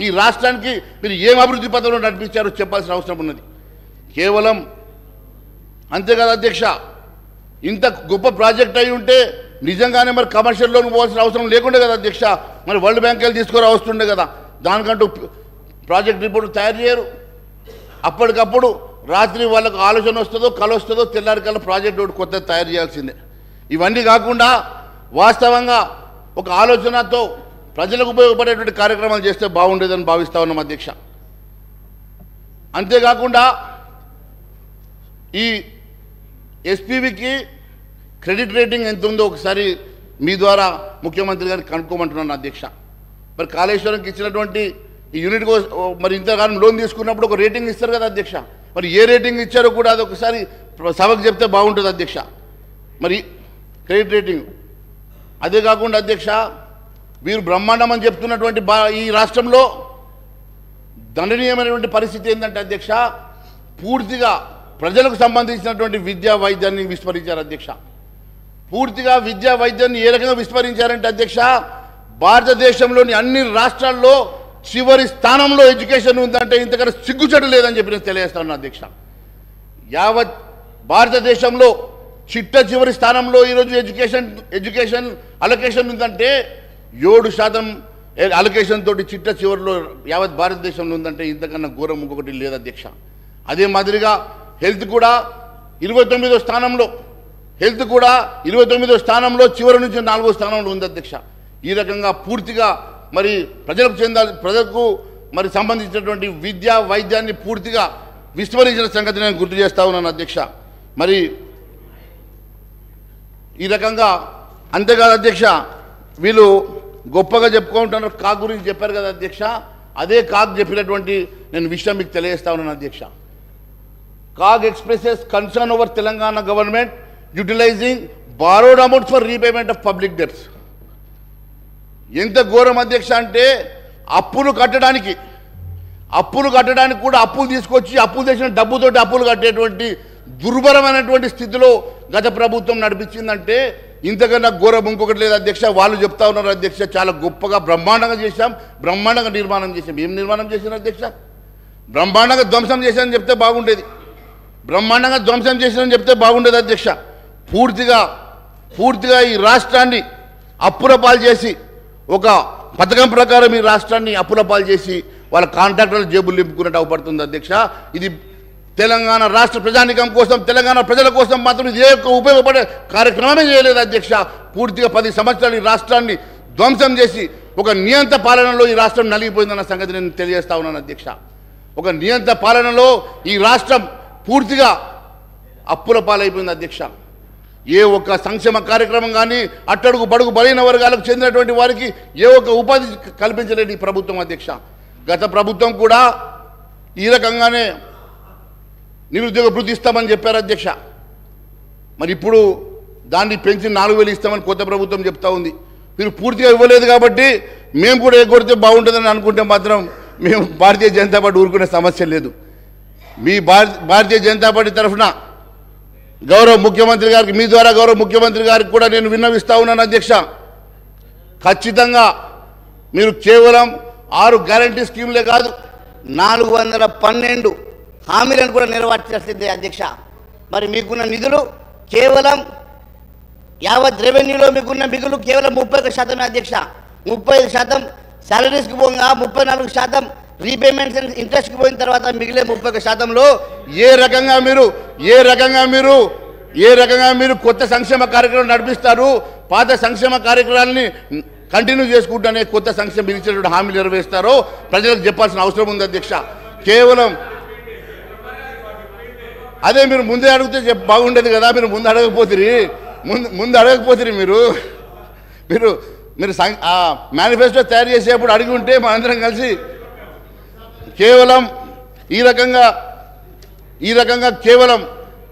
ఈ రాష్ట్రానికి మీరు ఏం అభివృద్ధి పథంలో నడిపించారో చెప్పాల్సిన అవసరం ఉన్నది. కేవలం అంతేకాదు అధ్యక్ష, ఇంత గొప్ప ప్రాజెక్ట్ అయి ఉంటే నిజంగానే మరి కమర్షియల్ లోన్ పోవాల్సిన అవసరం లేకుండే కదా అధ్యక్ష. మరి వరల్డ్ బ్యాంక్ వెళ్ళి తీసుకురా వస్తుండే కదా. దానికంటూ ప్రాజెక్ట్ రిపోర్ట్ తయారు చేయరు. అప్పటికప్పుడు రాత్రి వాళ్ళకు ఆలోచన వస్తుందో కళ వస్తుందో తెల్లారికల్లా ప్రాజెక్ట్ ఒకటి కొత్త తయారు చేయాల్సిందే. ఇవన్నీ కాకుండా వాస్తవంగా ఒక ఆలోచనతో ప్రజలకు ఉపయోగపడేటువంటి కార్యక్రమాలు చేస్తే బాగుండేదని భావిస్తా ఉన్నాం అధ్యక్ష. అంతేకాకుండా ఈ ఎస్పీవికి క్రెడిట్ రేటింగ్ ఎంత ఉందో ఒకసారి మీ ద్వారా ముఖ్యమంత్రి గారికి కనుక్కోమంటున్నాను అధ్యక్ష. మరి కాళేశ్వరంకి ఇచ్చినటువంటి ఈ యూనిట్ మరి ఇంతకాలం లోన్ తీసుకున్నప్పుడు ఒక రేటింగ్ ఇస్తారు కదా అధ్యక్ష. మరి ఏ రేటింగ్ ఇచ్చారో కూడా అది ఒకసారి సభకు చెప్తే బాగుంటుంది అధ్యక్ష. మరి క్రెడిట్ రేటింగ్ అదే కాకుండా అధ్యక్ష, వీరు బ్రహ్మాండం అని చెప్తున్నటువంటి ఈ రాష్ట్రంలో దండనీయమైనటువంటి పరిస్థితి ఏంటంటే అధ్యక్ష, పూర్తిగా ప్రజలకు సంబంధించినటువంటి విద్యా వైద్యాన్ని విస్మరించారు అధ్యక్ష. పూర్తిగా విద్యా వైద్యాన్ని ఏ రకంగా విస్మరించారంటే అధ్యక్ష, భారతదేశంలోని అన్ని రాష్ట్రాల్లో చివరి స్థానంలో ఎడ్యుకేషన్ ఉందంటే ఇంతకన్నా సిగ్గుచెడు లేదని చెప్పి నేను తెలియజేస్తాను అధ్యక్ష. యావత్ భారతదేశంలో చివరి స్థానంలో ఈరోజు ఎడ్యుకేషన్ అలొకేషన్ ఉందంటే 7% అలొకేషన్ తోటి చివరిలో యావత్ భారతదేశంలో ఉందంటే ఇంతకన్నా ఘోరం ఇంకొకటి లేదు అధ్యక్ష. అదే మాదిరిగా హెల్త్ కూడా 29వ స్థానంలో హెల్త్ కూడా 29వ స్థానంలో చివరి నుంచి 4వ స్థానంలో ఉంది అధ్యక్ష. ఈ రకంగా పూర్తిగా మరి ప్రజలకు మరి సంబంధించినటువంటి విద్య వైద్యాన్ని పూర్తిగా విస్మరించిన సంగతి నేను గుర్తు చేస్తా ఉన్నాను అధ్యక్ష. మరి ఈ రకంగా అంతేకాదు అధ్యక్ష, వీళ్ళు గొప్పగా చెప్పుకుంటున్నారు. కాగ్ గురించి చెప్పారు కదా అధ్యక్ష, అదే కాగ్ చెప్పినటువంటి నేను విషయం మీకు తెలియజేస్తా ఉన్నాను అధ్యక్ష. CAG expresses concern over Telangana government utilising borrowed amounts for repayment of public debts. ఎంత ఘోరం అధ్యక్ష అంటే అప్పులు కట్టడానికి కూడా అప్పులు తీసుకొచ్చి అప్పులు చేసిన డబ్బుతోటి అప్పులు కట్టేటువంటి దుర్భరమైనటువంటి స్థితిలో గత ప్రభుత్వం నడిపించిందంటే ఇంతకన్నా ఘోరం ఇంకొకటి లేదు అధ్యక్ష. వాళ్ళు చెప్తా ఉన్నారు అధ్యక్ష, చాలా గొప్పగా బ్రహ్మాండంగా చేశాం, బ్రహ్మాండంగా నిర్మాణం చేశాం. ఏం నిర్మాణం చేశారు అధ్యక్ష? బ్రహ్మాండంగా ధ్వంసం చేశారని చెప్తే బాగుండేది, బ్రహ్మాండంగా ధ్వంసం చేశారని చెప్తే బాగుండేది అధ్యక్ష. పూర్తిగా ఈ రాష్ట్రాన్ని అప్పుల పాలు చేసి, ఒక పథకం ప్రకారం ఈ రాష్ట్రాన్ని అప్పుల పాలు చేసి వాళ్ళ కాంట్రాక్టర్లు జేబులు నింపుకున్నట్టు అవపడుతుంది అధ్యక్ష. ఇది తెలంగాణ రాష్ట్ర ప్రజానికం కోసం, తెలంగాణ ప్రజల కోసం మాత్రం ఇదే ఉపయోగపడే కార్యక్రమమే చేయలేదు అధ్యక్ష. పూర్తిగా 10 సంవత్సరాలు ఈ రాష్ట్రాన్ని ధ్వంసం చేసి ఒక నియంత పాలనలో ఈ రాష్ట్రం నలిగిపోయిందన్న సంగతి నేను తెలియజేస్తా ఉన్నాను అధ్యక్ష. ఒక నియంత పాలనలో ఈ రాష్ట్రం పూర్తిగా అప్పుల పాలైపోయింది అధ్యక్ష. ఏ ఒక్క సంక్షేమ కార్యక్రమం కానీ అట్టడుగు బడుగు బలైన వర్గాలకు చెందినటువంటి వారికి ఏ ఒక్క ఉపాధి కల్పించలేని ఈ ప్రభుత్వం అధ్యక్ష. గత ప్రభుత్వం కూడా ఈ రకంగానే నిరుద్యోగ భృతి ఇస్తామని చెప్పారు అధ్యక్ష. మరి ఇప్పుడు దాన్ని పెంచి 4,000 ఇస్తామని కొత్త ప్రభుత్వం చెప్తా ఉంది. మీరు పూర్తిగా ఇవ్వలేదు కాబట్టి మేము కూడా ఎగ్గొడితే బాగుంటుందని అనుకుంటే మాత్రం మేము భారతీయ జనతా పార్టీ ఊరుకునే సమస్య లేదు. మీ భారతీయ జనతా పార్టీ తరఫున గౌరవ ముఖ్యమంత్రి గారికి, మీ ద్వారా గౌరవ ముఖ్యమంత్రి గారికి కూడా నేను విన్నవిస్తా ఉన్నాను అధ్యక్ష. ఖచ్చితంగా మీరు కేవలం 6 గ్యారంటీ స్కీములే కాదు, 412 హామీలను కూడా నెరవేర్చాల్సిందే అధ్యక్ష. మరి మీకున్న నిధులు కేవలం యావత్ రెవెన్యూలో మీకున్న మిగులు కేవలం 31% అధ్యక్ష. 35% శాలరీస్కి పోగా 34% రీపేమెంట్స్ అండ్ ఇంట్రెస్ట్కి పోయిన తర్వాత మిగిలే 31%లో ఏ రకంగా మీరు కొత్త సంక్షేమ కార్యక్రమం నడిపిస్తారు, పాత సంక్షేమ కార్యక్రమాలని కంటిన్యూ చేసుకుంటూనే కొత్త సంక్షేమం ఇచ్చినటువంటి హామీలు నెరవేరుస్తారో ప్రజలకు చెప్పాల్సిన అవసరం ఉంది అధ్యక్ష. కేవలం అదే మీరు ముందే అడిగితే బాగుండేది కదా. మీరు ముందు అడగకపోతే మీరు మేనిఫెస్టో తయారు చేసేప్పుడు అడిగి ఉంటే మనందరం కలిసి కేవలం ఈ రకంగా కేవలం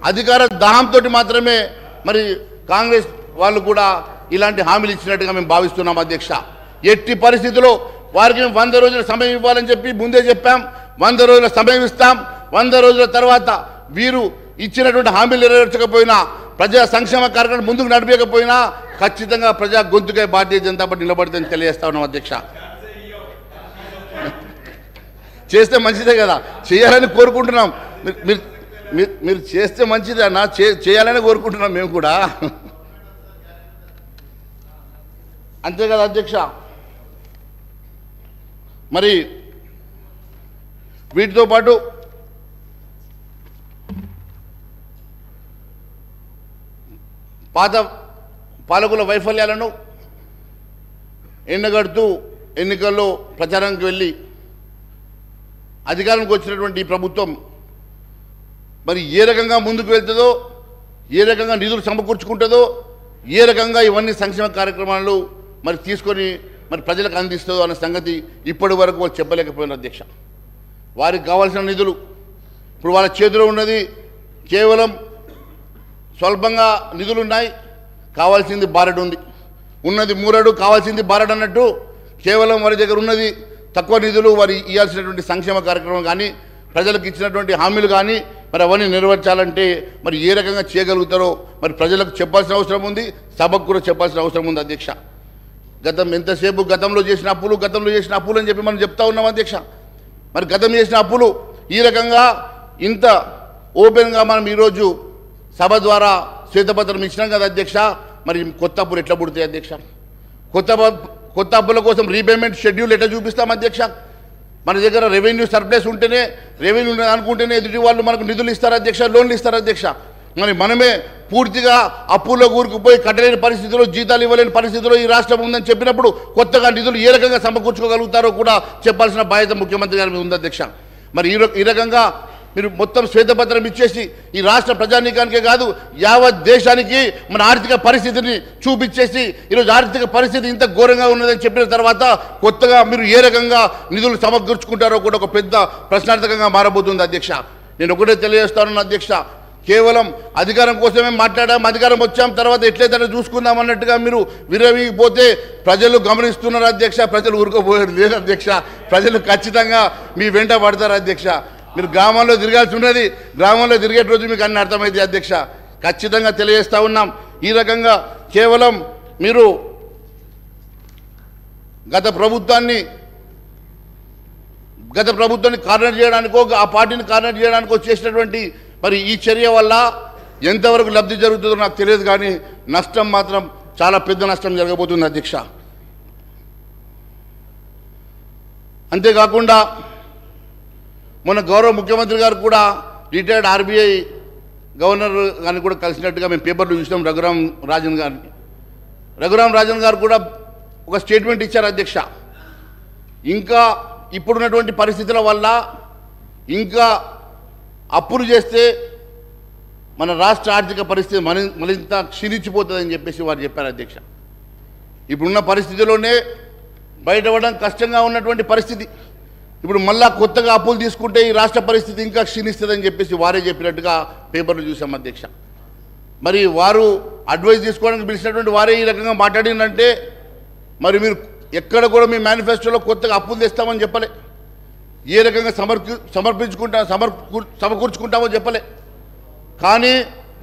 అధికార దాహంతో మాత్రమే మరి కాంగ్రెస్ వాళ్ళు కూడా ఇలాంటి హామీలు ఇచ్చినట్టుగా మేము భావిస్తున్నాం అధ్యక్ష. ఎట్టి పరిస్థితుల్లో వారికి 100 రోజుల సమయం ఇవ్వాలని చెప్పి ముందే చెప్పాం. 100 రోజుల సమయం ఇస్తాం. 100 రోజుల తర్వాత వీరు ఇచ్చినటువంటి హామీలు నెరవేర్చకపోయినా, ప్రజా సంక్షేమ కార్యక్రమం ముందుకు నడిపేయకపోయినా ఖచ్చితంగా ప్రజా గొంతుకై భారతీయ జనతా పార్టీ నిలబడుతుందని తెలియజేస్తా ఉన్నాం అధ్యక్ష. చేస్తే మంచిదే కదా, చేయాలని కోరుకుంటున్నాం. మీరు చేస్తే మంచిదే అన్న, చేయాలని కోరుకుంటున్నాం మేము కూడా. అంతే కదా అధ్యక్ష. మరి వీటితో పాటు పాత పాలకుల వైఫల్యాలను ఎండగడుతూ ఎన్నికల్లో ప్రచారానికి వెళ్ళి అధికారానికి వచ్చినటువంటి ఈ ప్రభుత్వం మరి ఏ రకంగా ముందుకు వెళ్తుందో, ఏ రకంగా నిధులు సమకూర్చుకుంటుందో, ఏ రకంగా ఇవన్నీ సంక్షేమ కార్యక్రమాలు మరి తీసుకొని మరి ప్రజలకు అందిస్తుందో అనే సంగతి ఇప్పటి వరకు వాళ్ళు చెప్పలేకపోయిన అధ్యక్ష. వారికి కావాల్సిన నిధులు ఇప్పుడు వాళ్ళ చేతిలో ఉన్నది కేవలం స్వల్పంగా నిధులు ఉన్నాయి, కావాల్సింది బారెడు ఉంది. ఉన్నది మూరడు, కావాల్సింది బారెడు అన్నట్టు కేవలం వారి దగ్గర ఉన్నది తక్కువ నిధులు. వారి ఇవ్వాల్సినటువంటి సంక్షేమ కార్యక్రమం కానీ, ప్రజలకు ఇచ్చినటువంటి హామీలు కానీ మరి అవన్నీ నెరవేర్చాలంటే మరి ఏ రకంగా చేయగలుగుతారో మరి ప్రజలకు చెప్పాల్సిన అవసరం ఉంది, సభకు కూడా చెప్పాల్సిన అవసరం ఉంది అధ్యక్ష. ఎంతసేపు గతంలో చేసిన అప్పులు అని చెప్పి మనం చెప్తా ఉన్నాం అధ్యక్ష. మరి గతం చేసిన అప్పులు ఈ రకంగా ఇంత ఓపెన్గా మనం ఈరోజు సభ ద్వారా శ్వేతపత్రం ఇచ్చినాం కదా అధ్యక్ష. మరి కొత్త అప్పులు ఎట్లా పుడతాయి అధ్యక్ష? కొత్త అప్పుల కోసం రీపేమెంట్ షెడ్యూల్ ఎట్లా చూపిస్తాం అధ్యక్ష? మన దగ్గర రెవెన్యూ సర్ప్లస్ ఉంటేనే, రెవెన్యూ అనుకుంటేనే ఎదుటి వాళ్ళు మనకు నిధులు ఇస్తారు అధ్యక్ష, లోన్లు ఇస్తారు అధ్యక్ష. మరి మనమే పూర్తిగా అప్పుల్లో కూరుకుపోయి కట్టలేని పరిస్థితుల్లో జీతాలు ఇవ్వలేని పరిస్థితుల్లో ఈ రాష్ట్రం ఉందని చెప్పినప్పుడు కొత్తగా నిధులు ఏ రకంగా సమకూర్చుకోగలుగుతారో కూడా చెప్పాల్సిన బాధ్యత ముఖ్యమంత్రి గారి మీద ఉంది అధ్యక్ష. మరి ఈ రకంగా మీరు మొత్తం శ్వేతపత్రం ఇచ్చేసి ఈ రాష్ట్ర ప్రజానీకానికే కాదు యావత్ దేశానికి మన ఆర్థిక పరిస్థితిని చూపించేసి ఈరోజు ఆర్థిక పరిస్థితి ఇంత ఘోరంగా ఉన్నదని చెప్పిన తర్వాత కొత్తగా మీరు ఏ రకంగా నిధులు సమకూర్చుకుంటారో కూడా ఒక పెద్ద ప్రశ్నార్థకంగా మారబోతుంది అధ్యక్ష. నేను ఒకటే తెలియజేస్తాను అధ్యక్ష, కేవలం అధికారం కోసమే మాట్లాడాం, అధికారం వచ్చాం, తర్వాత ఎట్లయితే చూసుకుందాం అన్నట్టుగా మీరు విరవిపోతే ప్రజలు గమనిస్తున్నారు అధ్యక్ష. ప్రజలు ఊరుకోపోయారు లేదు అధ్యక్ష, ప్రజలు ఖచ్చితంగా మీ వెంట పడతారు అధ్యక్ష. మీరు గ్రామంలో తిరగాల్సి ఉన్నది, గ్రామంలో తిరిగే రోజు మీకు అన్ని అర్థమైంది అధ్యక్ష. ఖచ్చితంగా తెలియజేస్తూ ఉన్నాం. ఈ రకంగా కేవలం మీరు గత ప్రభుత్వాన్ని కార్నర్ చేయడానికో ఆ పార్టీని కార్నర్ చేయడానికో చేసినటువంటి మరి ఈ చర్య వల్ల ఎంతవరకు లబ్ధి జరుగుతుందో నాకు తెలియదు, కానీ నష్టం మాత్రం చాలా పెద్ద నష్టం జరగబోతుంది అధ్యక్ష. అంతేకాకుండా మొన్న గౌరవ ముఖ్యమంత్రి గారు కూడా రిటైర్డ్ ఆర్బీఐ గవర్నర్ గారిని కూడా కలిసినట్టుగా మేము పేపర్లో చూసినాం. రఘురాం రాజన్ గారు కూడా ఒక స్టేట్మెంట్ ఇచ్చారు అధ్యక్ష. ఇంకా ఇప్పుడున్నటువంటి పరిస్థితుల వల్ల ఇంకా అప్పులు చేస్తే మన రాష్ట్ర ఆర్థిక పరిస్థితి మరింత క్షీణించిపోతుందని చెప్పేసి వారు చెప్పారు అధ్యక్ష. ఇప్పుడున్న పరిస్థితిలోనే బయటపడడం కష్టంగా ఉన్నటువంటి పరిస్థితి. ఇప్పుడు మళ్ళా కొత్తగా అప్పులు తీసుకుంటే ఈ రాష్ట్ర పరిస్థితి ఇంకా క్షీణిస్తుందని చెప్పేసి వారే చెప్పినట్టుగా పేపర్లు చూసాం అధ్యక్ష. మరి వారు అడ్వైస్ తీసుకోవడానికి పిలిచినటువంటి వారే ఈ రకంగా మాట్లాడిందంటే మరి మీరు ఎక్కడ కూడా మీ మేనిఫెస్టోలో కొత్తగా అప్పులు తెస్తామని చెప్పలే, ఏ రకంగా సమకూర్చుకుంటామో చెప్పలే. కానీ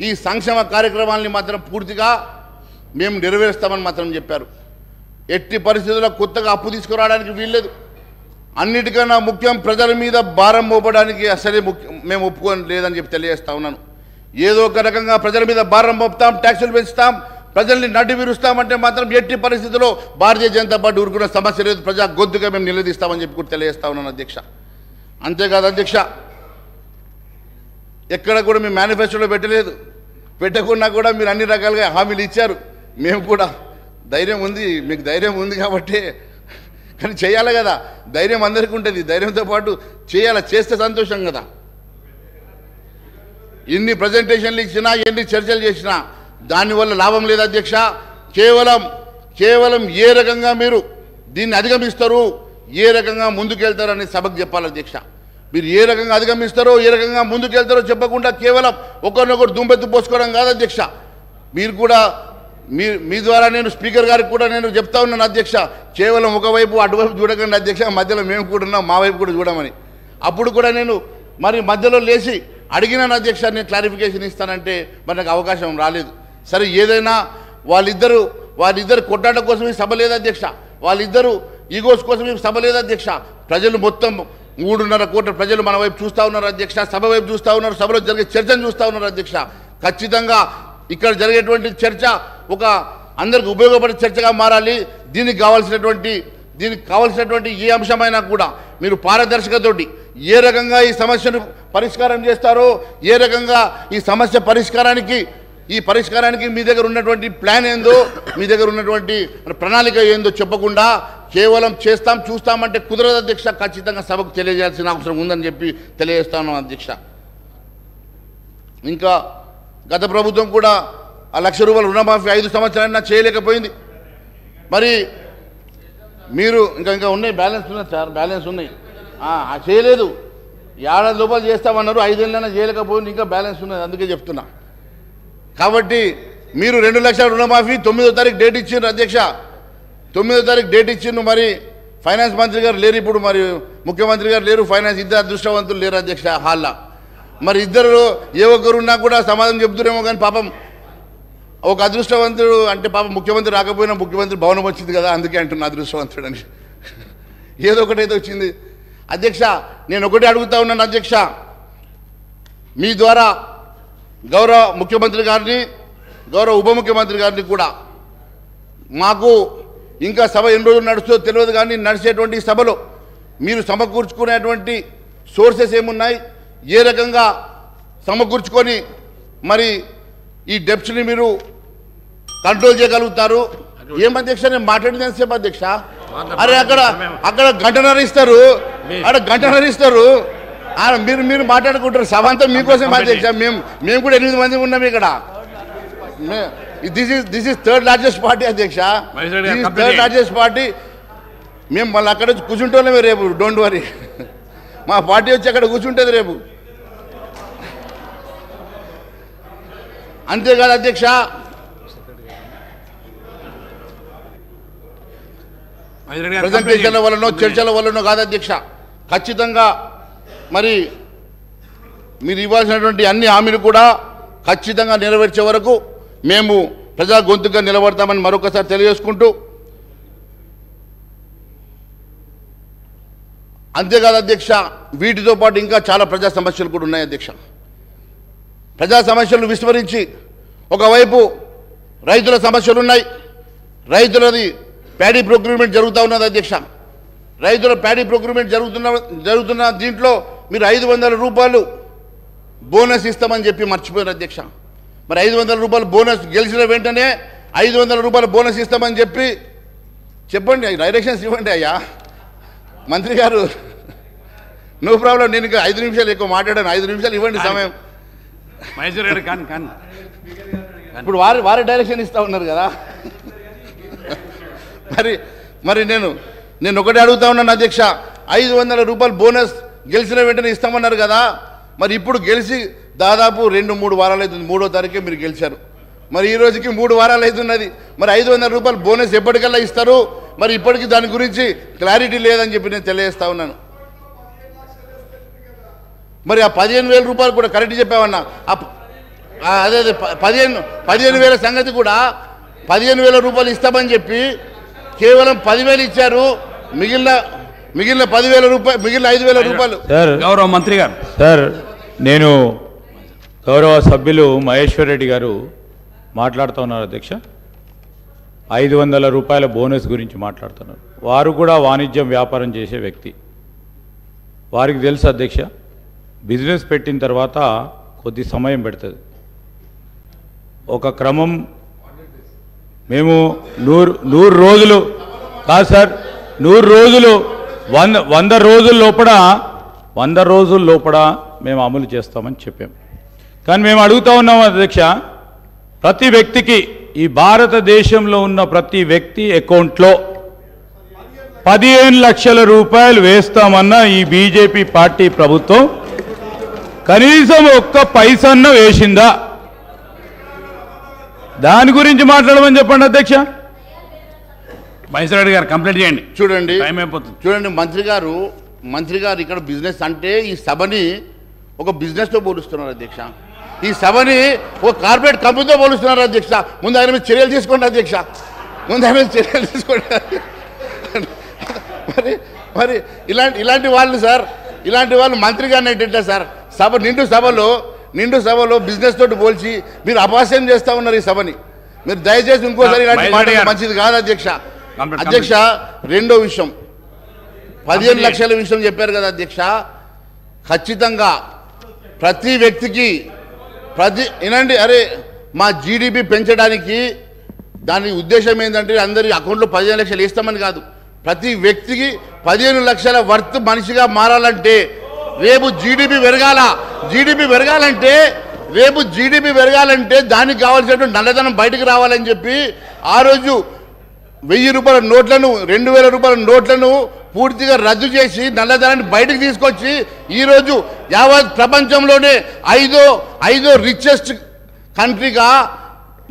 ఈ సంక్షేమ కార్యక్రమాలని మాత్రం పూర్తిగా మేము నెరవేరుస్తామని మాత్రం చెప్పారు. ఎట్టి పరిస్థితుల్లో కొత్తగా అప్పు తీసుకురావడానికి వీల్లేదు. అన్నిటికన్నా ముఖ్యం ప్రజల మీద భారం మోపడానికి అసలే మేము ఒప్పుకొని లేదని చెప్పి తెలియజేస్తా ఉన్నాను. ఏదో ఒక రకంగా ప్రజల మీద భారం మోపుతాం, ట్యాక్సులు పెంచుతాం, ప్రజల్ని నడ్డి విరుస్తామంటే మాత్రం ఎట్టి పరిస్థితుల్లో భారతీయ జనతా పార్టీ ఊరుకున్న సమస్య లేదు, ప్రజా గొంతుగా మేము నిలదీస్తామని చెప్పి కూడా తెలియజేస్తా ఉన్నాను అధ్యక్ష. అంతేకాదు అధ్యక్ష, ఎక్కడ కూడా మేము మేనిఫెస్టోలో పెట్టలేదు, పెట్టకుండా కూడా మీరు అన్ని రకాలుగా హామీలు ఇచ్చారు. మేము కూడా ధైర్యం ఉంది, మీకు ధైర్యం ఉంది కాబట్టి, కానీ చేయాలి కదా, ధైర్యం అందరికీ ఉంటుంది, ధైర్యంతో పాటు చేయాలి, చేస్తే సంతోషం కదా. ఎన్ని ప్రజెంటేషన్లు ఇచ్చినా ఎన్ని చర్చలు చేసినా దానివల్ల లాభం లేదు అధ్యక్ష. కేవలం ఏ రకంగా మీరు దీన్ని అధిగమిస్తారు, ఏ రకంగా ముందుకెళ్తారో అని సభకు చెప్పాలి అధ్యక్ష. మీరు ఏ రకంగా అధిగమిస్తారో ఏ రకంగా ముందుకెళ్తారో చెప్పకుండా కేవలం ఒకరినొకరు దుంపెత్తు పోసుకోవడం కాదు అధ్యక్ష. మీరు కూడా మీ ద్వారా నేను స్పీకర్ గారికి కూడా నేను చెప్తా ఉన్నాను అధ్యక్ష, కేవలం ఒకవైపు అటువైపు చూడకండి అధ్యక్ష, మధ్యలో మేము కూడా ఉన్నాం, మా వైపు కూడా చూడమని. అప్పుడు కూడా నేను మరి మధ్యలో లేచి అడిగినాను అధ్యక్ష, నేను క్లారిఫికేషన్ ఇస్తానంటే మరి నాకు అవకాశం రాలేదు. సరే, ఏదైనా వాళ్ళిద్దరు కొట్టాట కోసం ఈ సభ లేదు అధ్యక్ష, వాళ్ళిద్దరు ఈగోస్ కోసం ఈ సభ లేదు అధ్యక్ష. ప్రజలు మొత్తం 3.5 కోట్ల ప్రజలు మన వైపు చూస్తూ ఉన్నారు అధ్యక్ష, సభ వైపు చూస్తూ ఉన్నారు, సభలో జరిగే చర్చను చూస్తూ ఉన్నారు అధ్యక్ష. ఖచ్చితంగా ఇక్కడ జరిగేటువంటి చర్చ ఒక అందరికి ఉపయోగపడే చర్చగా మారాలి. దీనికి కావాల్సినటువంటి ఏ అంశమైనా కూడా మీరు పారదర్శకతోటి ఏ రకంగా ఈ సమస్యను పరిష్కారం చేస్తారో, ఏ రకంగా ఈ సమస్య పరిష్కారానికి మీ దగ్గర ఉన్నటువంటి ప్లాన్ ఏందో, మీ దగ్గర ఉన్నటువంటి ప్రణాళిక ఏందో చెప్పకుండా కేవలం చూస్తామంటే కుదరదు అధ్యక్ష. ఖచ్చితంగా సభకు తెలియజేయాల్సిన అవసరం ఉందని చెప్పి తెలియజేస్తాను అధ్యక్ష. ఇంకా గత ప్రభుత్వం కూడా ఆ ₹1,00,000 రుణమాఫీ 5 సంవత్సరాలైనా చేయలేకపోయింది. మరి మీరు ఇంకా ఉన్నాయి, బ్యాలెన్స్ ఉన్నాయి సార్, బ్యాలెన్స్ ఉన్నాయి, చేయలేదు. ఏడాది లోపల చేస్తామన్నారు, 5 ఏళ్ళైనా చేయలేకపోయింది, ఇంకా బ్యాలెన్స్ ఉన్నది, అందుకే చెప్తున్నా. కాబట్టి మీరు 2 లక్షల రుణమాఫీ 9వ తారీఖు డేట్ ఇచ్చిండ్రు అధ్యక్ష, 9వ తారీఖు డేట్ ఇచ్చిండ్రు. మరి ఫైనాన్స్ మంత్రి గారు లేరు ఇప్పుడు, మరి ముఖ్యమంత్రి గారు లేరు, ఫైనాన్స్ ఇద్దరు అదృష్టవంతులు లేరు అధ్యక్ష హాల్లో. మరి ఇద్దరు ఏ ఒక్కరున్నా కూడా సమాధానం చెబుతురేమో, కానీ పాపం ఒక అదృష్టవంతుడు అంటే పాపం ముఖ్యమంత్రి రాకపోయినా ముఖ్యమంత్రి భవనం వచ్చింది కదా, అందుకే అంటున్నా అదృష్టవంతుడు అని. ఏదో ఒకటైతే వచ్చింది అధ్యక్ష. నేను ఒకటే అడుగుతా ఉన్నాను అధ్యక్ష, మీ ద్వారా గౌరవ ముఖ్యమంత్రి గారిని, గౌరవ ఉప ముఖ్యమంత్రి గారిని కూడా, మాకు ఇంకా సభ ఎన్ని రోజులు నడుస్తుందో తెలియదు, కానీ నడిచేటువంటి సభలో మీరు సమకూర్చుకునేటువంటి సోర్సెస్ ఏమున్నాయి, ఏ రకంగా సమకూర్చుకొని మరి ఈ డెప్స్ని మీరు కంట్రోల్ చేయగలుగుతారు? ఏం అధ్యక్ష, నేను మాట్లాడింది ఎంతసేపు అధ్యక్ష? అరే అక్కడ గంటన్నర ఇస్తారు, మీరు మాట్లాడుకుంటారు. సభ అంతా మీకోసం అధ్యక్ష. మేము కూడా 8 మంది ఉన్నాం ఇక్కడ. This is third largest party అధ్యక్ష. Third largest party. మేము మళ్ళీ అక్కడ వచ్చి కూర్చుంటోళ్ళమే రేపు. డోంట్ వరీ, మా పార్టీ వచ్చి అక్కడ కూర్చుంటుంది రేపు. అంతేకాదు అధ్యక్ష, ప్రజెంటేషన్ల వల్లనో చర్చల వల్లనో కాదు అధ్యక్ష. ఖచ్చితంగా మరి మీరు ఇవ్వాల్సినటువంటి అన్ని హామీలు కూడా ఖచ్చితంగా నెరవేర్చే వరకు మేము ప్రజా గొంతుగా నిలబడతామని మరొకసారి తెలియజేసుకుంటూ, అంతేకాదు అధ్యక్ష, వీటితో పాటు ఇంకా చాలా ప్రజా సమస్యలు కూడా ఉన్నాయి అధ్యక్ష. ప్రజా సమస్యలు విస్మరించి ఒకవైపు రైతుల సమస్యలు ఉన్నాయి. రైతులది ప్యాడీ ప్రొక్యూర్మెంట్ జరుగుతూ ఉన్నది అధ్యక్ష. రైతుల ప్యాడీ ప్రొక్యూర్మెంట్ జరుగుతున్న దీంట్లో మీరు 500 రూపాయలు బోనస్ ఇస్తామని చెప్పి మర్చిపోయారు అధ్యక్ష. మరి 500 రూపాయలు బోనస్ గెలిచిన వెంటనే 500 రూపాయలు బోనస్ ఇస్తామని చెప్పండి, డైరెక్షన్స్ ఇవ్వండి అయ్యా మంత్రి గారు. నో ప్రాబ్లం, నేను ఇంకా 5 నిమిషాలు ఎక్కువ మాట్లాడాను. 5 నిమిషాలు ఇవ్వండి సమయం. ఇప్పుడు వారి డైరెక్షన్ ఇస్తూ ఉన్నారు కదా. మరి నేను ఒకటి అడుగుతా ఉన్నాను అధ్యక్ష, 500 రూపాయలు బోనస్ గెలిచిన వెంటనే ఇస్తామన్నారు కదా. మరి ఇప్పుడు గెలిచి దాదాపు 2-3 వారాలు అవుతుంది. 3వ తారీఖే మీరు గెలిచారు. మరి ఈ రోజుకి 3 వారాలు అవుతున్నది. మరి 500 రూపాయలు బోనస్ ఎప్పటికల్లా ఇస్తారు? మరి ఇప్పటికీ దాని గురించి క్లారిటీ లేదని చెప్పి నేను తెలియజేస్తా ఉన్నాను. మరి ఆ 15,000 రూపాయలు కూడా కరెక్ట్ చెప్పామన్నా. అదే 15,000 సంగతి కూడా 15,000 రూపాయలు ఇస్తామని చెప్పి కేవలం 10,000 ఇచ్చారు. మిగిలిన 10,000 రూపాయలు, మిగిలిన 5,000 రూపాయలు. గౌరవ మంత్రి గారు, సార్ నేను గౌరవ సభ్యులు మహేశ్వర్ రెడ్డి గారు మాట్లాడుతూ ఉన్నారు అధ్యక్ష. 500 రూపాయల బోనస్ గురించి మాట్లాడుతున్నారు. వారు కూడా వాణిజ్యం వ్యాపారం చేసే వ్యక్తి. వారికి తెలుసు అధ్యక్ష, బిజినెస్ పెట్టిన తర్వాత కొద్ది సమయం పెడుతుంది. ఒక క్రమం మేము 100 రోజులు కాదు సార్, 100 రోజులు 100 రోజుల లోపల మేము అమలు చేస్తామని చెప్పాం. కానీ మేము అడుగుతూ ఉన్నాం అధ్యక్ష, ప్రతి వ్యక్తికి, ఈ భారతదేశంలో ఉన్న ప్రతి వ్యక్తి అకౌంట్లో 15 లక్షల రూపాయలు వేస్తామన్న ఈ బీజేపీ పార్టీ ప్రభుత్వం కనీసం ఒక్క పైసన్న వేసిందా? దాని గురించి మాట్లాడమని చెప్పండి అధ్యక్ష. మహేశ్వర రెడ్డి గారు కంప్లైంట్ చేయండి. చూడండి, టైం అయిపోతుంది. చూడండి మంత్రి గారు ఇక్కడ బిజినెస్ అంటే ఈ సభని ఒక బిజినెస్తో పోలుస్తున్నారు అధ్యక్ష. ఈ సభని ఒక కార్పొరేట్ కంపెనీతో పోలుస్తున్నారు అధ్యక్ష. ముందు ఆయన మీద చర్యలు తీసుకోండి అధ్యక్ష. మరి ఇలాంటి వాళ్ళు సార్, ఇలాంటి వాళ్ళు మంత్రి గారిని ఏంటంటే సార్, నిండు సభలో బిజినెస్ తోటి పోల్చి మీరు అపహాస్యం చేస్తూ ఉన్నారు ఈ సభని. మీరు దయచేసి ఇంకోసారి ఇలాంటి మాట మంచిది కాదు అధ్యక్ష. అధ్యక్ష, రెండో విషయం, 15 లక్షల విషయం చెప్పారు కదా అధ్యక్ష. ఖచ్చితంగా ప్రతి వ్యక్తికి వినండి, అరే మా జీడిపి పెంచడానికి దాని ఉద్దేశం ఏంటంటే అందరి అకౌంట్లో 15 లక్షలు వేస్తామని కాదు. ప్రతి వ్యక్తికి 15 లక్షల వర్త్ మనిషిగా మారాలంటే రేపు జీడిపి పెరగాలంటే దానికి కావాల్సినటువంటి నల్లధనం బయటకు రావాలని చెప్పి ఆ రోజు 1000 రూపాయల నోట్లను, 2000 రూపాయల నోట్లను పూర్తిగా రద్దు చేసి నల్లధనాన్ని బయటకు తీసుకొచ్చి ఈరోజు యావత్ ప్రపంచంలోనే ఐదో రిచెస్ట్ కంట్రీగా,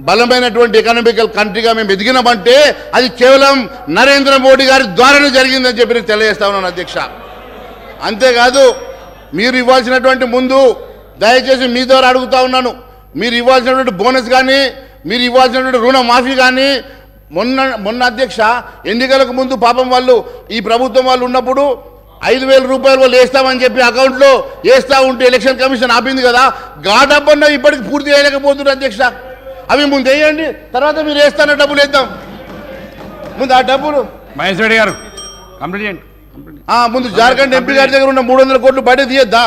బలమైనటువంటి ఎకనామికల్ కంట్రీగా మేము ఎదిగినామంటే అది కేవలం నరేంద్ర మోడీ గారి ద్వారానే జరిగిందని చెప్పి నేను తెలియజేస్తా ఉన్నాను అధ్యక్ష. అంతేకాదు, మీరు ఇవ్వాల్సినటువంటి ముందు దయచేసి మీ ద్వారా అడుగుతా ఉన్నాను, మీరు ఇవ్వాల్సినటువంటి బోనస్ కానీ, మీరు ఇవ్వాల్సినటువంటి రుణమాఫీ కానీ, మొన్న అధ్యక్ష ఎన్నికలకు ముందు పాపం వాళ్ళు, ఈ ప్రభుత్వం వాళ్ళు ఉన్నప్పుడు 5,000 రూపాయలు వాళ్ళు వేస్తామని చెప్పి అకౌంట్లో వేస్తూ ఉంటే ఎలక్షన్ కమిషన్ ఆపింది కదా. డబ్బున్న ఇప్పటికి పూర్తి చేయలేకపోతున్నారు అధ్యక్ష. అవి ముందు వేయండి, తర్వాత మీరు వేస్తాన డబ్బులు వేద్దాం. ముందు ఆ డబ్బులు మహేశ్వర రెడ్డి గారు కంప్లీట్ చేయండి. ముందు జార్ఖండ్ ఎంపీ గారి దగ్గర ఉన్న 300 కోట్లు బయట తీయద్దా?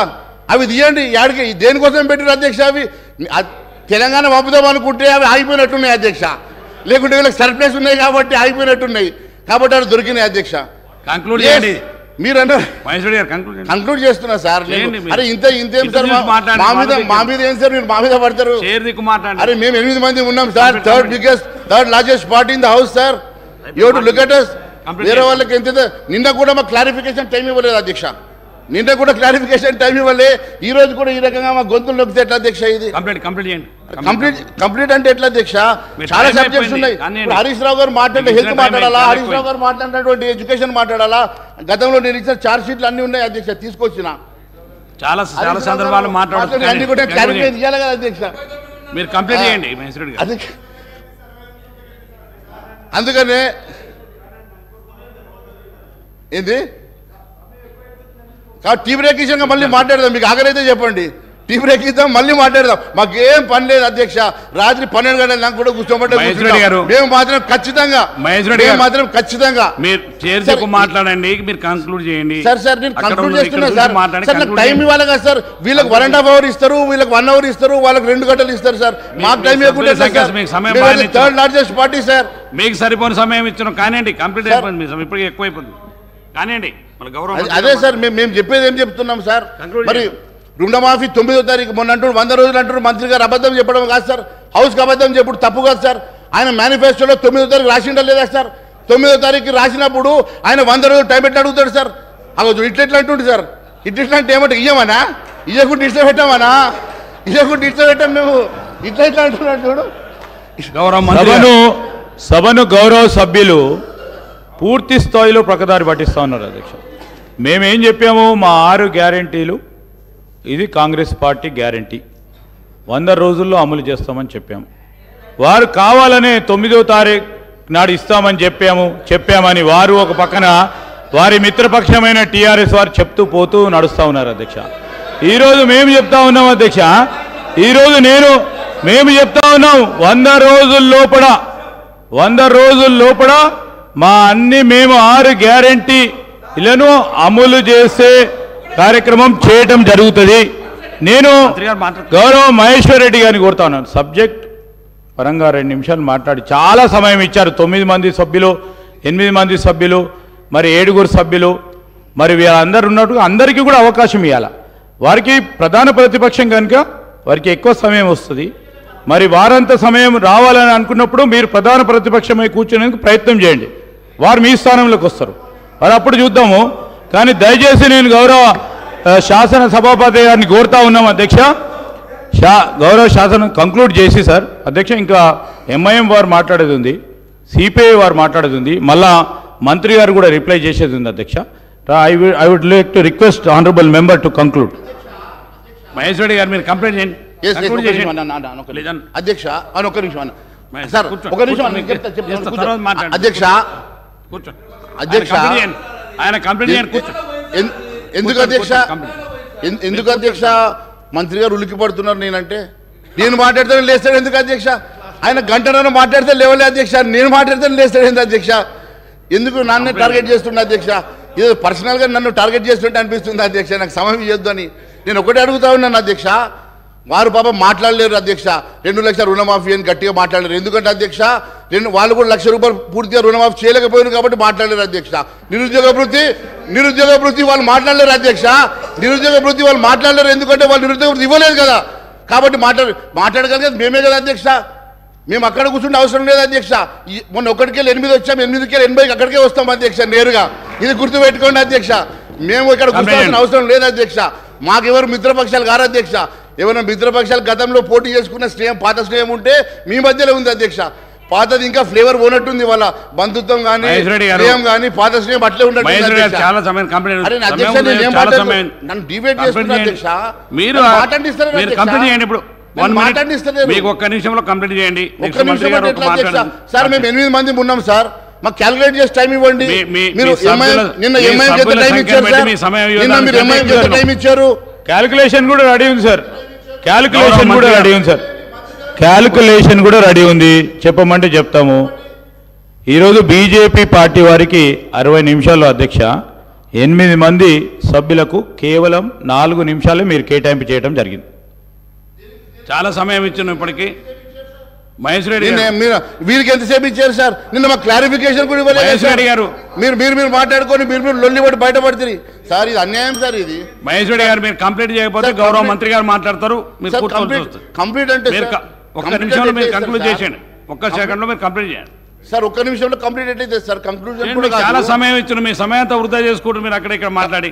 అవి తీయండి. యాడికి దేనికోసం పెట్టారు అధ్యక్ష? అవి తెలంగాణ పంపుదాం అనుకుంటే అవి ఆగిపోయినట్టున్నాయి అధ్యక్ష, లేకుంటే వీళ్ళకి సర్ప్లస్ ఉన్నాయి కాబట్టి ఆగిపోయినట్టున్నాయి, కాబట్టి అవి దొరికినాయి అధ్యక్ష. కంక్లూడ్ చేయండి. మీరు అన్నారు మహేశ్వరి గారు కంక్లూడ్ చేస్తున్నా సార్. అరే ఇంతేం సార్ మా మీద ఏం సార్ మీరు మా మీద పడతారు? అరే మేము 8 మంది ఉన్నాం sir, third largest party in the house sir. You to look at us. వేరే వాళ్ళకి ఎంత నిన్న కూడా మాకు క్లారిఫికేషన్ టైం ఇవ్వలేదు అధ్యక్ష, నిన్న కూడా క్లారిఫికేషన్ టైం ఇవ్వలే. ఈ రోజు కూడా ఈ రకంగా మా గొంతులు నొక్కితే ఎట్లా అధ్యక్ష? ఇది కంప్లీట్ అంటే ఎట్లా అధ్యక్ష? చాలా సబ్జెక్ట్స్ ఉన్నాయి. హరీష్ రావు గారు మాట్లాడే హెల్త్ మాట్లాడాలా, హరీష్ రావు గారు మాట్లాడినటువంటి ఎడ్యుకేషన్ మాట్లాడాలా, గతంలో నేను ఇచ్చిన చార్జ్ షీట్లు అన్ని ఉన్నాయి అధ్యక్ష, తీసుకొచ్చిన చాలా సందర్భాలు మాట్లాడుతున్నారు. అన్ని కూడా క్లారిఫై చేయాలి కదా అధ్యక్ష. మీరు కంప్లీట్ చేయండి మహేశ్వరి గారు. అందుకనే ఏంది టీ బ్రేక్ ఇచ్చాక మళ్ళీ మాట్లాడదాం, మీకు ఆగరైతే చెప్పండి, టీ బ్రేక్ ఇద్దాం మళ్ళీ మాట్లాడదాం, మాకేం పని లేదు అధ్యక్ష. రాత్రి 12 గంటల నాకు కూడా కూర్చోబట్టే మేము మాత్రం ఖచ్చితంగా మీరు మాట్లాడండి, మీరు కంక్లూడ్ చేయండి. సార్ నేను కంక్లూడ్ చేస్తున్నా సార్. నాకు టైం ఇవ్వాలి కదా సార్. వీళ్ళకి 1.5 hour ఇస్తారు, వీళ్ళకి 1 hour ఇస్తారు, వాళ్ళకి 2 గంటలు ఇస్తారు సార్. మాకు టైం ఇవ్వకుంటే థర్డ్ లార్జెస్ట్ పార్టీ సార్. మీకు సరిపోని సమయం ఇచ్చిన కానీ కంప్లీట్ అయిపోయింది, ఇప్పటికీ ఎక్కువైపోయింది కానివ్వండి. అదే సార్ మేము చెప్పేది ఏం చెప్తున్నాం సార్. మరి రుణమాఫీ 9వ తారీఖు మొన్న అంటారు, 100 రోజులు అంటారు. మంత్రి గారు అబద్ధం చెప్పడం కాదు సార్, హౌస్కి అబద్ధం చెప్పుడు తప్పు కాదు సార్. ఆయన మేనిఫెస్టోలో 9వ తారీఖు రాసిండా లేదా సార్? 9వ తారీఖు రాసినప్పుడు ఆయన 100 రోజులు టైం పెట్టి అడుగుతాడు సార్. అగో ఇట్లా అంటుండే సార్, ఇట్లా అంటే ఏమంటే ఇయ్యమనా, ఇయ్యకుండా ఇట్లా పెట్టామనా, ఇయ్యకుండా ఇట్లా పెట్టాం మేము, ఇట్లా అంటున్నాడు చూడు. సభను గౌరవ సభ్యులు పూర్తి స్థాయిలో ప్రకదారి పట్టిస్తూ ఉన్నారు అధ్యక్ష. మేమేం చెప్పాము, మా 6 గ్యారెంటీలు ఇది కాంగ్రెస్ పార్టీ గ్యారెంటీ 100 రోజుల్లో అమలు చేస్తామని చెప్పాము. వారు కావాలనే 9వ తారీఖు నాడు ఇస్తామని చెప్పామని వారు ఒక పక్కన వారి మిత్రపక్షమైన టీఆర్ఎస్ వారు చెప్తూ పోతూ నడుస్తూ ఉన్నారు అధ్యక్ష. ఈరోజు మేము చెప్తా ఉన్నాం అధ్యక్ష, ఈరోజు మేము చెప్తా ఉన్నాం 100 రోజుల లోపల మా మేము 6 గ్యారెంటీలను అమలు చేసే కార్యక్రమం చేయటం జరుగుతుంది. నేను గౌరవ మహేశ్వర్ రెడ్డి గారిని కోరుతా ఉన్నాను, సబ్జెక్ట్ పరంగా 2 నిమిషాలు మాట్లాడి చాలా సమయం ఇచ్చారు. 9 మంది సభ్యులు, 8 మంది సభ్యులు, మరి 7 సభ్యులు, మరి వీళ్ళందరూ ఉన్నట్టు అందరికీ కూడా అవకాశం ఇవ్వాలి. వారికి ప్రధాన ప్రతిపక్షం కనుక వారికి ఎక్కువ సమయం వస్తుంది. మరి వారంత సమయం రావాలని అనుకున్నప్పుడు మీరు ప్రధాన ప్రతిపక్షమై కూర్చునేందుకు ప్రయత్నం చేయండి, వారు మీ స్థానంలోకి వస్తారు, మరి అప్పుడు చూద్దాము. కానీ దయచేసి నేను గౌరవ శాసన సభాపతి గారిని కోరుతా ఉన్నాం అధ్యక్ష, గౌరవ శాసనం కంక్లూడ్ చేసి సార్ అధ్యక్ష, ఇంకా ఎంఐఎం వారు మాట్లాడేది ఉంది, సిపిఐ వారు మాట్లాడేది ఉంది, మళ్ళా మంత్రి గారు కూడా రిప్లై చేసేది ఉంది అధ్యక్ష. I would like to request honourable member to conclude. Maheshwari garu మీరు కంప్లైంట్ చేయండి అధ్యక్ష. ఒక నిమిషం సార్, ఒక నిమిషం అధ్యక్ష. ఆయన కంప్లైంట్ ఎందుకు అధ్యక్ష మంత్రి గారు ఉలికి పడుతున్నారు? నేను మాట్లాడితే లేస్తాడు ఎందుకు అధ్యక్ష? ఆయన గంటన్నర మాట్లాడితే లేవలే అధ్యక్ష, నేను మాట్లాడితే లేస్తాడు ఎందుకు అధ్యక్ష? ఎందుకు నన్ను టార్గెట్ చేస్తుండే అధ్యక్ష? ఏదో పర్సనల్గా నన్ను టార్గెట్ చేస్తుంటే అనిపిస్తుంది అధ్యక్ష, నాకు సమయం ఇవ్వద్దు అని. నేను ఒకటే అడుగుతా ఉన్నాను అధ్యక్ష, వారు పాపం మాట్లాడలేరు అధ్యక్ష. 2 లక్షల రుణమాఫీ అని గట్టిగా మాట్లాడలేరు. ఎందుకంటే అధ్యక్ష వాళ్ళు కూడా ₹1,00,000 పూర్తిగా రుణమాఫీ చేయలేకపోయారు కాబట్టి మాట్లాడలేరు అధ్యక్ష. నిరుద్యోగ వృత్తి వాళ్ళు మాట్లాడలేరు అధ్యక్ష. నిరుద్యోగ వృత్తి వాళ్ళు మాట్లాడలేరు ఎందుకంటే వాళ్ళు నిరుద్యోగ వృత్తి ఇవ్వలేదు కదా, కాబట్టి మాట్లాడగలిగేది మేమే కదా అధ్యక్ష. మేము అక్కడ కూర్చుంటే అవసరం లేదు అధ్యక్ష. మొన్న 1కెళ్ళి 8 వచ్చాం, 8కెళ్ళి 80 అక్కడికే వస్తాం అధ్యక్ష నేరుగా. ఇది గుర్తుపెట్టుకోండి అధ్యక్ష. మేము ఇక్కడ కూర్చోవాల్సిన అవసరం లేదు అధ్యక్ష. మాకెవరు మిత్రపక్షాలు కారు అధ్యక్ష. ఏమైనా మిత్రపక్షాలు గతంలో పోటీ చేసుకున్న స్నేహం, పాత స్నేహం ఉంటే మీ మధ్యలో ఉంది అధ్యక్ష. పాతది ఇంకా ఫ్లేవర్ పోనట్టుంది, వాళ్ళ బంధుత్వం కానీ స్నేహం కానీ పాత స్నేహం అట్లే ఉండదు. నన్ను డిబేట్ చేస్తున్నా అధ్యక్ష. మీకు ఒక్క నిమిషంలో కంప్లీట్ చేయండి. సార్ మేము 8 మంది ఉన్నాం సార్, మాకు క్యాలిక్యులేట్ చేసి టైం ఇవ్వండి. మీరు నిన్న ఎంఐఎం చేత టైం ఇచ్చారు సార్, నిన్న మీరు ఎంఐఎం చేత టైం ఇచ్చారు. క్యాలిక్యులేషన్ కూడా రెడీ ఉంది సార్, క్యాలిక్యులేషన్ కూడా రెడీ ఉంది, చెప్పమంటే చెప్తాము. ఈరోజు బీజేపీ పార్టీ వారికి 60 నిమిషాలు అధ్యక్ష, 8 మంది సభ్యులకు కేవలం 4 నిమిషాలే మీరు కేటాయింపు చేయడం జరిగింది. చాలా సమయం ఇచ్చాను ఇప్పటికీ. మహేష్ రెడ్డి వీరికి ఎంతసేపు ఇచ్చారు సార్? నిన్న మా క్లారిఫికేషన్ కూడా ఇవ్వలేదు. మహేష్ రెడ్డి గారు మీరు మాట్లాడుకొని మీరు లొల్లి పడి బయటపడుతుంది సార్. ఇది అన్యాయం సార్. ఇది మహేష్ రెడ్డి గారు మీరు కంప్లీట్ చేయకపోతే గౌరవ మంత్రి గారు మాట్లాడతారు. మీరు కంప్లీట్ అంటే ఒక్క నిమిషంలో మీరు కంక్లూడ్ చేసేయండి. ఒక్క సెకండ్లో మీరు కంప్లీట్ చేయండి సార్. ఒక్క నిమిషంలో కంప్లీట్ అయితే సార్ కంక్లూజన్ చాలా సమయం ఇచ్చిన మీ సమయంతో వృధా చేసుకుంటూ మీరు అక్కడ ఇక్కడ మాట్లాడి.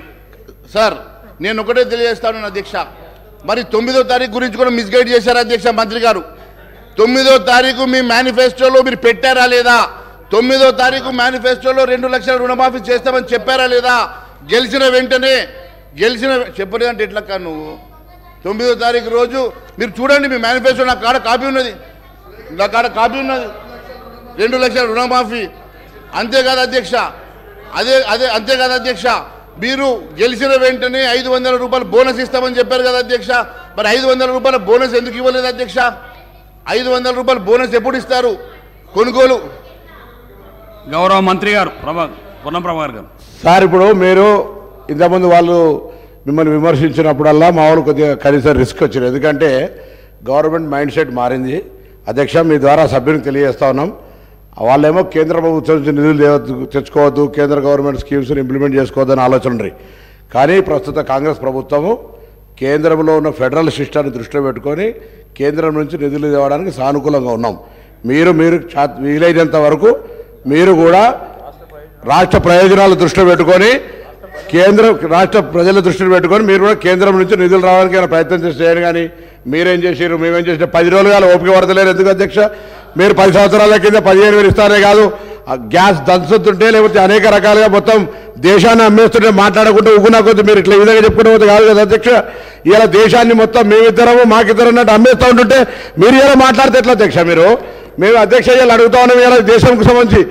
సార్ నేను ఒకటే తెలియజేస్తాను అధ్యక్ష, మరి 9వ తారీఖు గురించి కూడా మిస్గైడ్ చేశారు అధ్యక్ష మంత్రి గారు. 9వ తారీఖు మీ మేనిఫెస్టోలో మీరు పెట్టారా లేదా? 9వ తారీఖు మేనిఫెస్టోలో 2 లక్షల రుణమాఫీ చేస్తామని చెప్పారా లేదా? గెలిచిన వెంటనే చెప్పలేదంటే ఎట్లా కా నువ్వు? 9వ తారీఖు రోజు మీరు చూడండి మీ మేనిఫెస్టో. నా కాడ కాపీ ఉన్నది 2 లక్షల రుణమాఫీ. అంతేకాదు అధ్యక్ష, అంతేకాదు అధ్యక్ష, మీరు గెలిచిన వెంటనే 500 రూపాయలు బోనస్ ఇస్తామని చెప్పారు కదా అధ్యక్ష. మరి 500 రూపాయల బోనస్ ఎందుకు ఇవ్వలేదు అధ్యక్ష? 500 రూపాయలు బోనస్ ఎప్పుడు ఇస్తారు? కొనుగోలు. గౌరవ మంత్రి గారు పొన్నం ప్రభాకర్ గారు. సార్ ఇప్పుడు మీరు ఇంతకుముందు వాళ్ళు మిమ్మల్ని విమర్శించినప్పుడల్లా మా వాళ్ళు కొద్దిగా కనీసం రిస్క్ వచ్చింది. ఎందుకంటే గవర్నమెంట్ మైండ్ సెట్ మారింది అధ్యక్ష. మీ ద్వారా సభ్యునికి తెలియజేస్తా ఉన్నాం. వాళ్ళేమో కేంద్ర ప్రభుత్వం నుంచి నిధులు తెచ్చుకోవద్దు, కేంద్ర గవర్నమెంట్ స్కీమ్స్ని ఇంప్లిమెంట్ చేసుకోవద్దని ఆలోచన ఉంది. కానీ ప్రస్తుత కాంగ్రెస్ ప్రభుత్వము కేంద్రంలో ఉన్న ఫెడరల్ సిస్టాన్ని దృష్టిలో పెట్టుకొని కేంద్రం నుంచి నిధులు తేవడానికి సానుకూలంగా ఉన్నాం. మీరు వీలైనంత వరకు మీరు కూడా రాష్ట్ర ప్రయోజనాలు దృష్టిలో పెట్టుకొని రాష్ట్ర ప్రజల దృష్టిని పెట్టుకొని మీరు కూడా కేంద్రం నుంచి నిధులు రావడానికి ప్రయత్నం చేయండి. కానీ మీరేం చేసారు మేమేం చేసిన 10 రోజులుగా ఓపిక పడతలేరు. ఎందుకు అధ్యక్ష? మీరు 10 సంవత్సరాల కింద 15,000 ఇస్తారే కాదు, గ్యాస్ దంచుతుంటే లేకపోతే అనేక రకాలుగా మొత్తం దేశాన్ని అమ్మేస్తుంటే మాట్లాడకుండా ఉగ్గునా కొద్ది మీరు ఇట్లా ఈ విధంగా చెప్పుకుంటే పోతే కాదు కదా అధ్యక్ష. ఇలా దేశాన్ని మొత్తం మేమిద్దరము మాకిద్దరు అన్నట్టు అమ్మేస్తూ ఉంటుంటే మీరు ఇలా మాట్లాడితే ఎట్లా అధ్యక్ష? మేము అధ్యక్ష ఇలా అడుగుతా ఉన్నాం. ఇలా దేశంకు సంబంధించి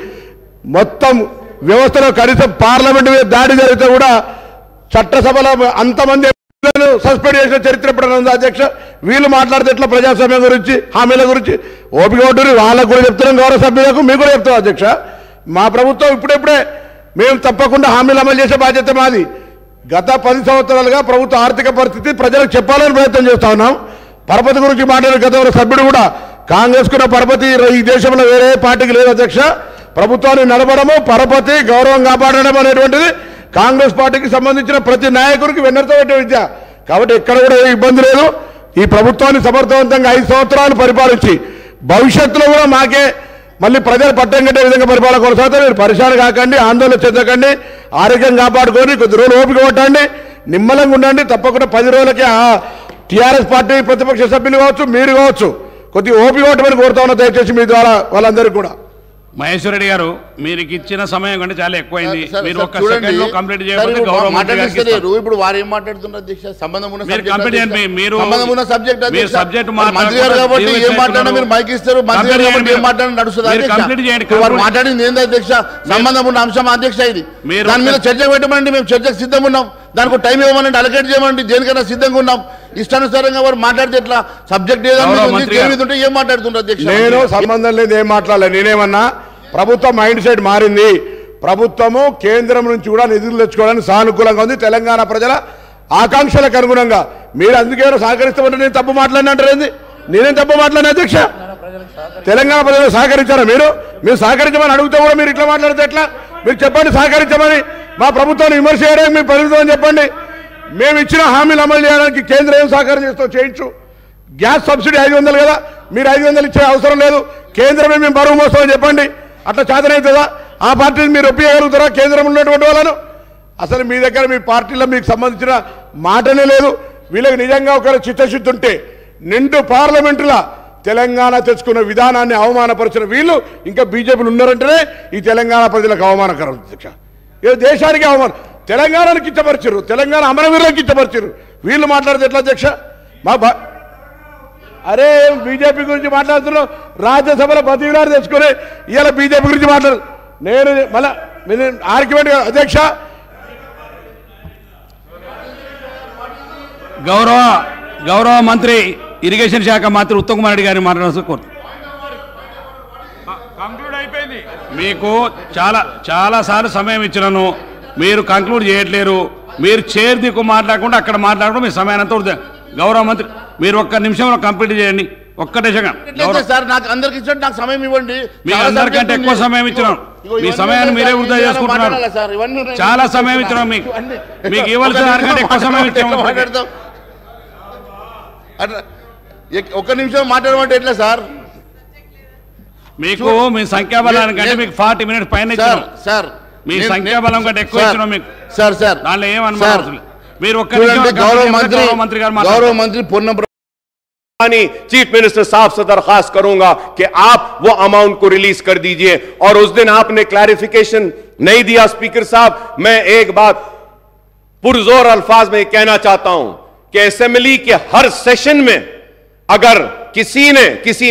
మొత్తం వ్యవస్థలో కనీసం పార్లమెంట్ మీద దాడి జరిగితే కూడా చట్టసభలో అంతమంది సస్పెండ్ చేసిన చరిత్ర ఎప్పుడైనా ఉందా అధ్యక్ష? వీళ్ళు మాట్లాడితే ఎట్లా ప్రజాస్వామ్యం గురించి, హామీల గురించి? ఓపిక ఉంటుంది. వాళ్ళకు కూడా చెప్తున్నాం, గౌరవ సభ్యులకు మీకు కూడా చెప్తాం అధ్యక్ష. మా ప్రభుత్వం ఇప్పుడే మేము తప్పకుండా హామీలు అమలు చేసే బాధ్యత మాది. గత 10 సంవత్సరాలుగా ప్రభుత్వ ఆర్థిక పరిస్థితి ప్రజలకు చెప్పాలని ప్రయత్నం చేస్తా ఉన్నాం. పరపతి గురించి మాట్లాడే గతంలో సభ్యుడు కూడా కాంగ్రెస్కున్న పరపతి ఈ దేశంలో వేరే పార్టీకి లేదు అధ్యక్ష. ప్రభుత్వాన్ని నడపడము, పరపతి, గౌరవం కాపాడడం అనేటువంటిది కాంగ్రెస్ పార్టీకి సంబంధించిన ప్రతి నాయకుడికి వెన్నెరతో పెట్టే విద్య. కాబట్టి ఎక్కడ కూడా ఏ ఇబ్బంది లేదు. ఈ ప్రభుత్వాన్ని సమర్థవంతంగా 5 సంవత్సరాలు పరిపాలించి భవిష్యత్తులో కూడా మాకే మళ్ళీ ప్రజలు పట్టం కట్టే విధంగా పరిపాలన కొనసాగుతారు. మీరు పరిశాన కాకండి, ఆందోళన చెందకండి, ఆరోగ్యం కాపాడుకొని కొద్ది రోజులు ఓపిక కొట్టండి, నిమ్మలంగా ఉండండి. తప్పకుండా 10 రోజులకి టీఆర్ఎస్ పార్టీ ప్రతిపక్ష సభ్యులు కావచ్చు, మీరు కావచ్చు, కొద్దిగా ఓపిక కొట్టమని కోరుతా ఉన్నా దయచేసి మీ ద్వారా వాళ్ళందరికీ కూడా. మహేశ్వర రెడ్డి గారు మీరు ఇచ్చిన సమయం కంటే చాలా ఎక్కువైంది. మీరు ఒక్క సెకండ్ లో కంప్లీట్ చేయకపోతే గౌరవ మంత్రి గారికి ఇస్తాను. ఇప్పుడు వారు ఏం మాట్లాడుతున్నారు అధ్యక్ష? సంబంధం ఉన్న మీరు కంప్లీట్ చేయండి. మీరు సంబంధం ఉన్న సబ్జెక్ట్ మీరు సబ్జెక్ట్ మంత్రి గారు కాబట్టి ఏం మాట్లాడినా మీరు మైక్ ఇస్తారు. మంత్రి గారు కాబట్టి ఏం మాట్లాడినా నడుస్తుంది అధ్యక్ష. వారు మాట్లాడింది ఏంది అధ్యక్ష? సంబంధం ఉన్న అంశం అధ్యక్ష. ఇది దాని మీద చర్చ పెట్టమండి, మేము చర్చకు సిద్ధంగా ఉన్నాం. దానికి టైం ఇవ్వమనండి, అలకేట్ చేయమండి, దేనికైనా సిద్ధంగా ఉన్నాం. ఇష్టానుసారంగా వారు మాట్లాడితే ఎట్లా? సబ్జెక్ట్ ఏదో ఉంటే ఏం మాట్లాడుతుంటారు అధ్యక్ష? నేను సంబంధం లేదు, ఏం మాట్లాడలేదు. నేనేమన్నా ప్రభుత్వ మైండ్ సెట్ మారింది. ప్రభుత్వము కేంద్రం నుంచి కూడా నిధులు తెచ్చుకోవడానికి సానుకూలంగా ఉంది తెలంగాణ ప్రజల ఆకాంక్షలకు అనుగుణంగా. మీరు అందుకే సహకరిస్తామంటే నేను తప్పు మాట్లాడినంటారు ఏంది? నేనేం తప్పు మాట్లాడిన అధ్యక్ష? తెలంగాణ ప్రజలు సహకరించారా? మీరు సహకరించమని అడిగితే కూడా మీరు ఇట్లా మాట్లాడితే ఎట్లా? మీరు చెప్పండి సహకరించమని. మా ప్రభుత్వాన్ని విమర్శ చేయడానికి మీరు పరిమితం చెప్పండి. మేము ఇచ్చిన హామీలు అమలు చేయడానికి కేంద్రం ఏం సహకారం చేస్తావు చేయించు. గ్యాస్ సబ్సిడీ 500 కదా, మీరు 500 ఇచ్చే అవసరం లేదు, కేంద్రమే మేము బరువు మోస్తామని చెప్పండి. అట్లా చేతనవుతుందా? ఆ పార్టీని మీరు ఒప్పియగలుగుతారా కేంద్రం ఉన్నటువంటి వాళ్ళను? అసలు మీ దగ్గర మీ పార్టీలో మీకు సంబంధించిన మాటనే లేదు. వీళ్ళకి నిజంగా ఒక చిత్తశుద్ధి ఉంటే నిండు పార్లమెంటులా తెలంగాణ తెచ్చుకున్న విధానాన్ని అవమానపరిచిన వీళ్ళు ఇంకా బీజేపీలు ఉన్నారంటేనే ఈ తెలంగాణ ప్రజలకు అవమానకరం అధ్యక్ష. ఇది దేశానికి అవమానం. తెలంగాణను కిచ్చపరిచారు, తెలంగాణ అమరవీరులను కిచ్చపరిచారు. వీళ్ళు మాట్లాడితే ఎట్లా అధ్యక్ష? అరే బీజేపీ గురించి మాట్లాడుతున్నాం, రాజ్యసభలో బతికినారు తెచ్చుకొని ఇలా బీజేపీ గురించి మాట్లాడు. నేను మళ్ళా ఆర్గ్యుమెంట్ అధ్యక్ష. గౌరవ మంత్రి ఇరిగేషన్ శాఖ మంత్రి ఉత్తమ్ కుమార్ రెడ్డి గారిని మాట్లాడాల్సి కోరుతున్నాను. కంక్లూడ్ అయిపోయింది. మీకు చాలాసార్లు సమయం ఇచ్చినాను, మీరు కంక్లూడ్ చేయట్లేరు. మీరు చైర్ దిక్కు మాట్లాడకుండా అక్కడ మాట్లాడడం మీ సమయానంతా. గౌరవ మంత్రి మీరు ఒక్క నిమిషంలో కంప్లీట్ చేయండి. ఒక్కటే సెకండ్. ఎట్లయితే సార్ నాకు అందరికి ఇచ్చినట్టు నాకు సమయం ఇవ్వండి. మీకు చాలా అందరికంటే subject ఎక్కువ ఉంది. సమయం ఇచ్చినాం. ఇగో మీ ఇవన్నీ సమయాన్ని మీరే ఉన్నాయి వృధా సార్, చేసుకుంటున్నారు. మాట్లాడాలా సార్? ఇవన్నీ ఉన్నాయి. చాలా సమయం ఇచ్చినాం మీకు. మీకు ఇవ్వాల్సిన దానికంటే ఎక్కువ సమయం ఇచ్చాము. మాట్లాడతాం అట్లా ఒక్క నిమిషం మాట్లాడమంటే ఎట్లా సార్? మీకు మీ సంఖ్యాబలాన్ని కంటే మీకు 40 మినిట్స్ పైన సార్ ఇచ్చినాం. సార్ మీ సంఖ్యాబలం కంటే ఎక్కువ ఇచ్చినాం మీకు. సార్ సార్ దానిలో ఏమనుమానం లేదు. మీరు ఒక్క చూడండి, గౌరవ మంత్రి పొన్నం चीफ मिनिस्टर साहब से दरखास्त करूंगा कि आप वो अमाउंट को रिलीज कर दीजिए। और उस दिन आपने क्लैरिफिकेशन नहीं दिया स्पीकर साहब। मैं एक बात पुरजोर अल्फाज में कहना चाहता हूं कि असेंबली के हर सेशन में अगर किसी ने किसी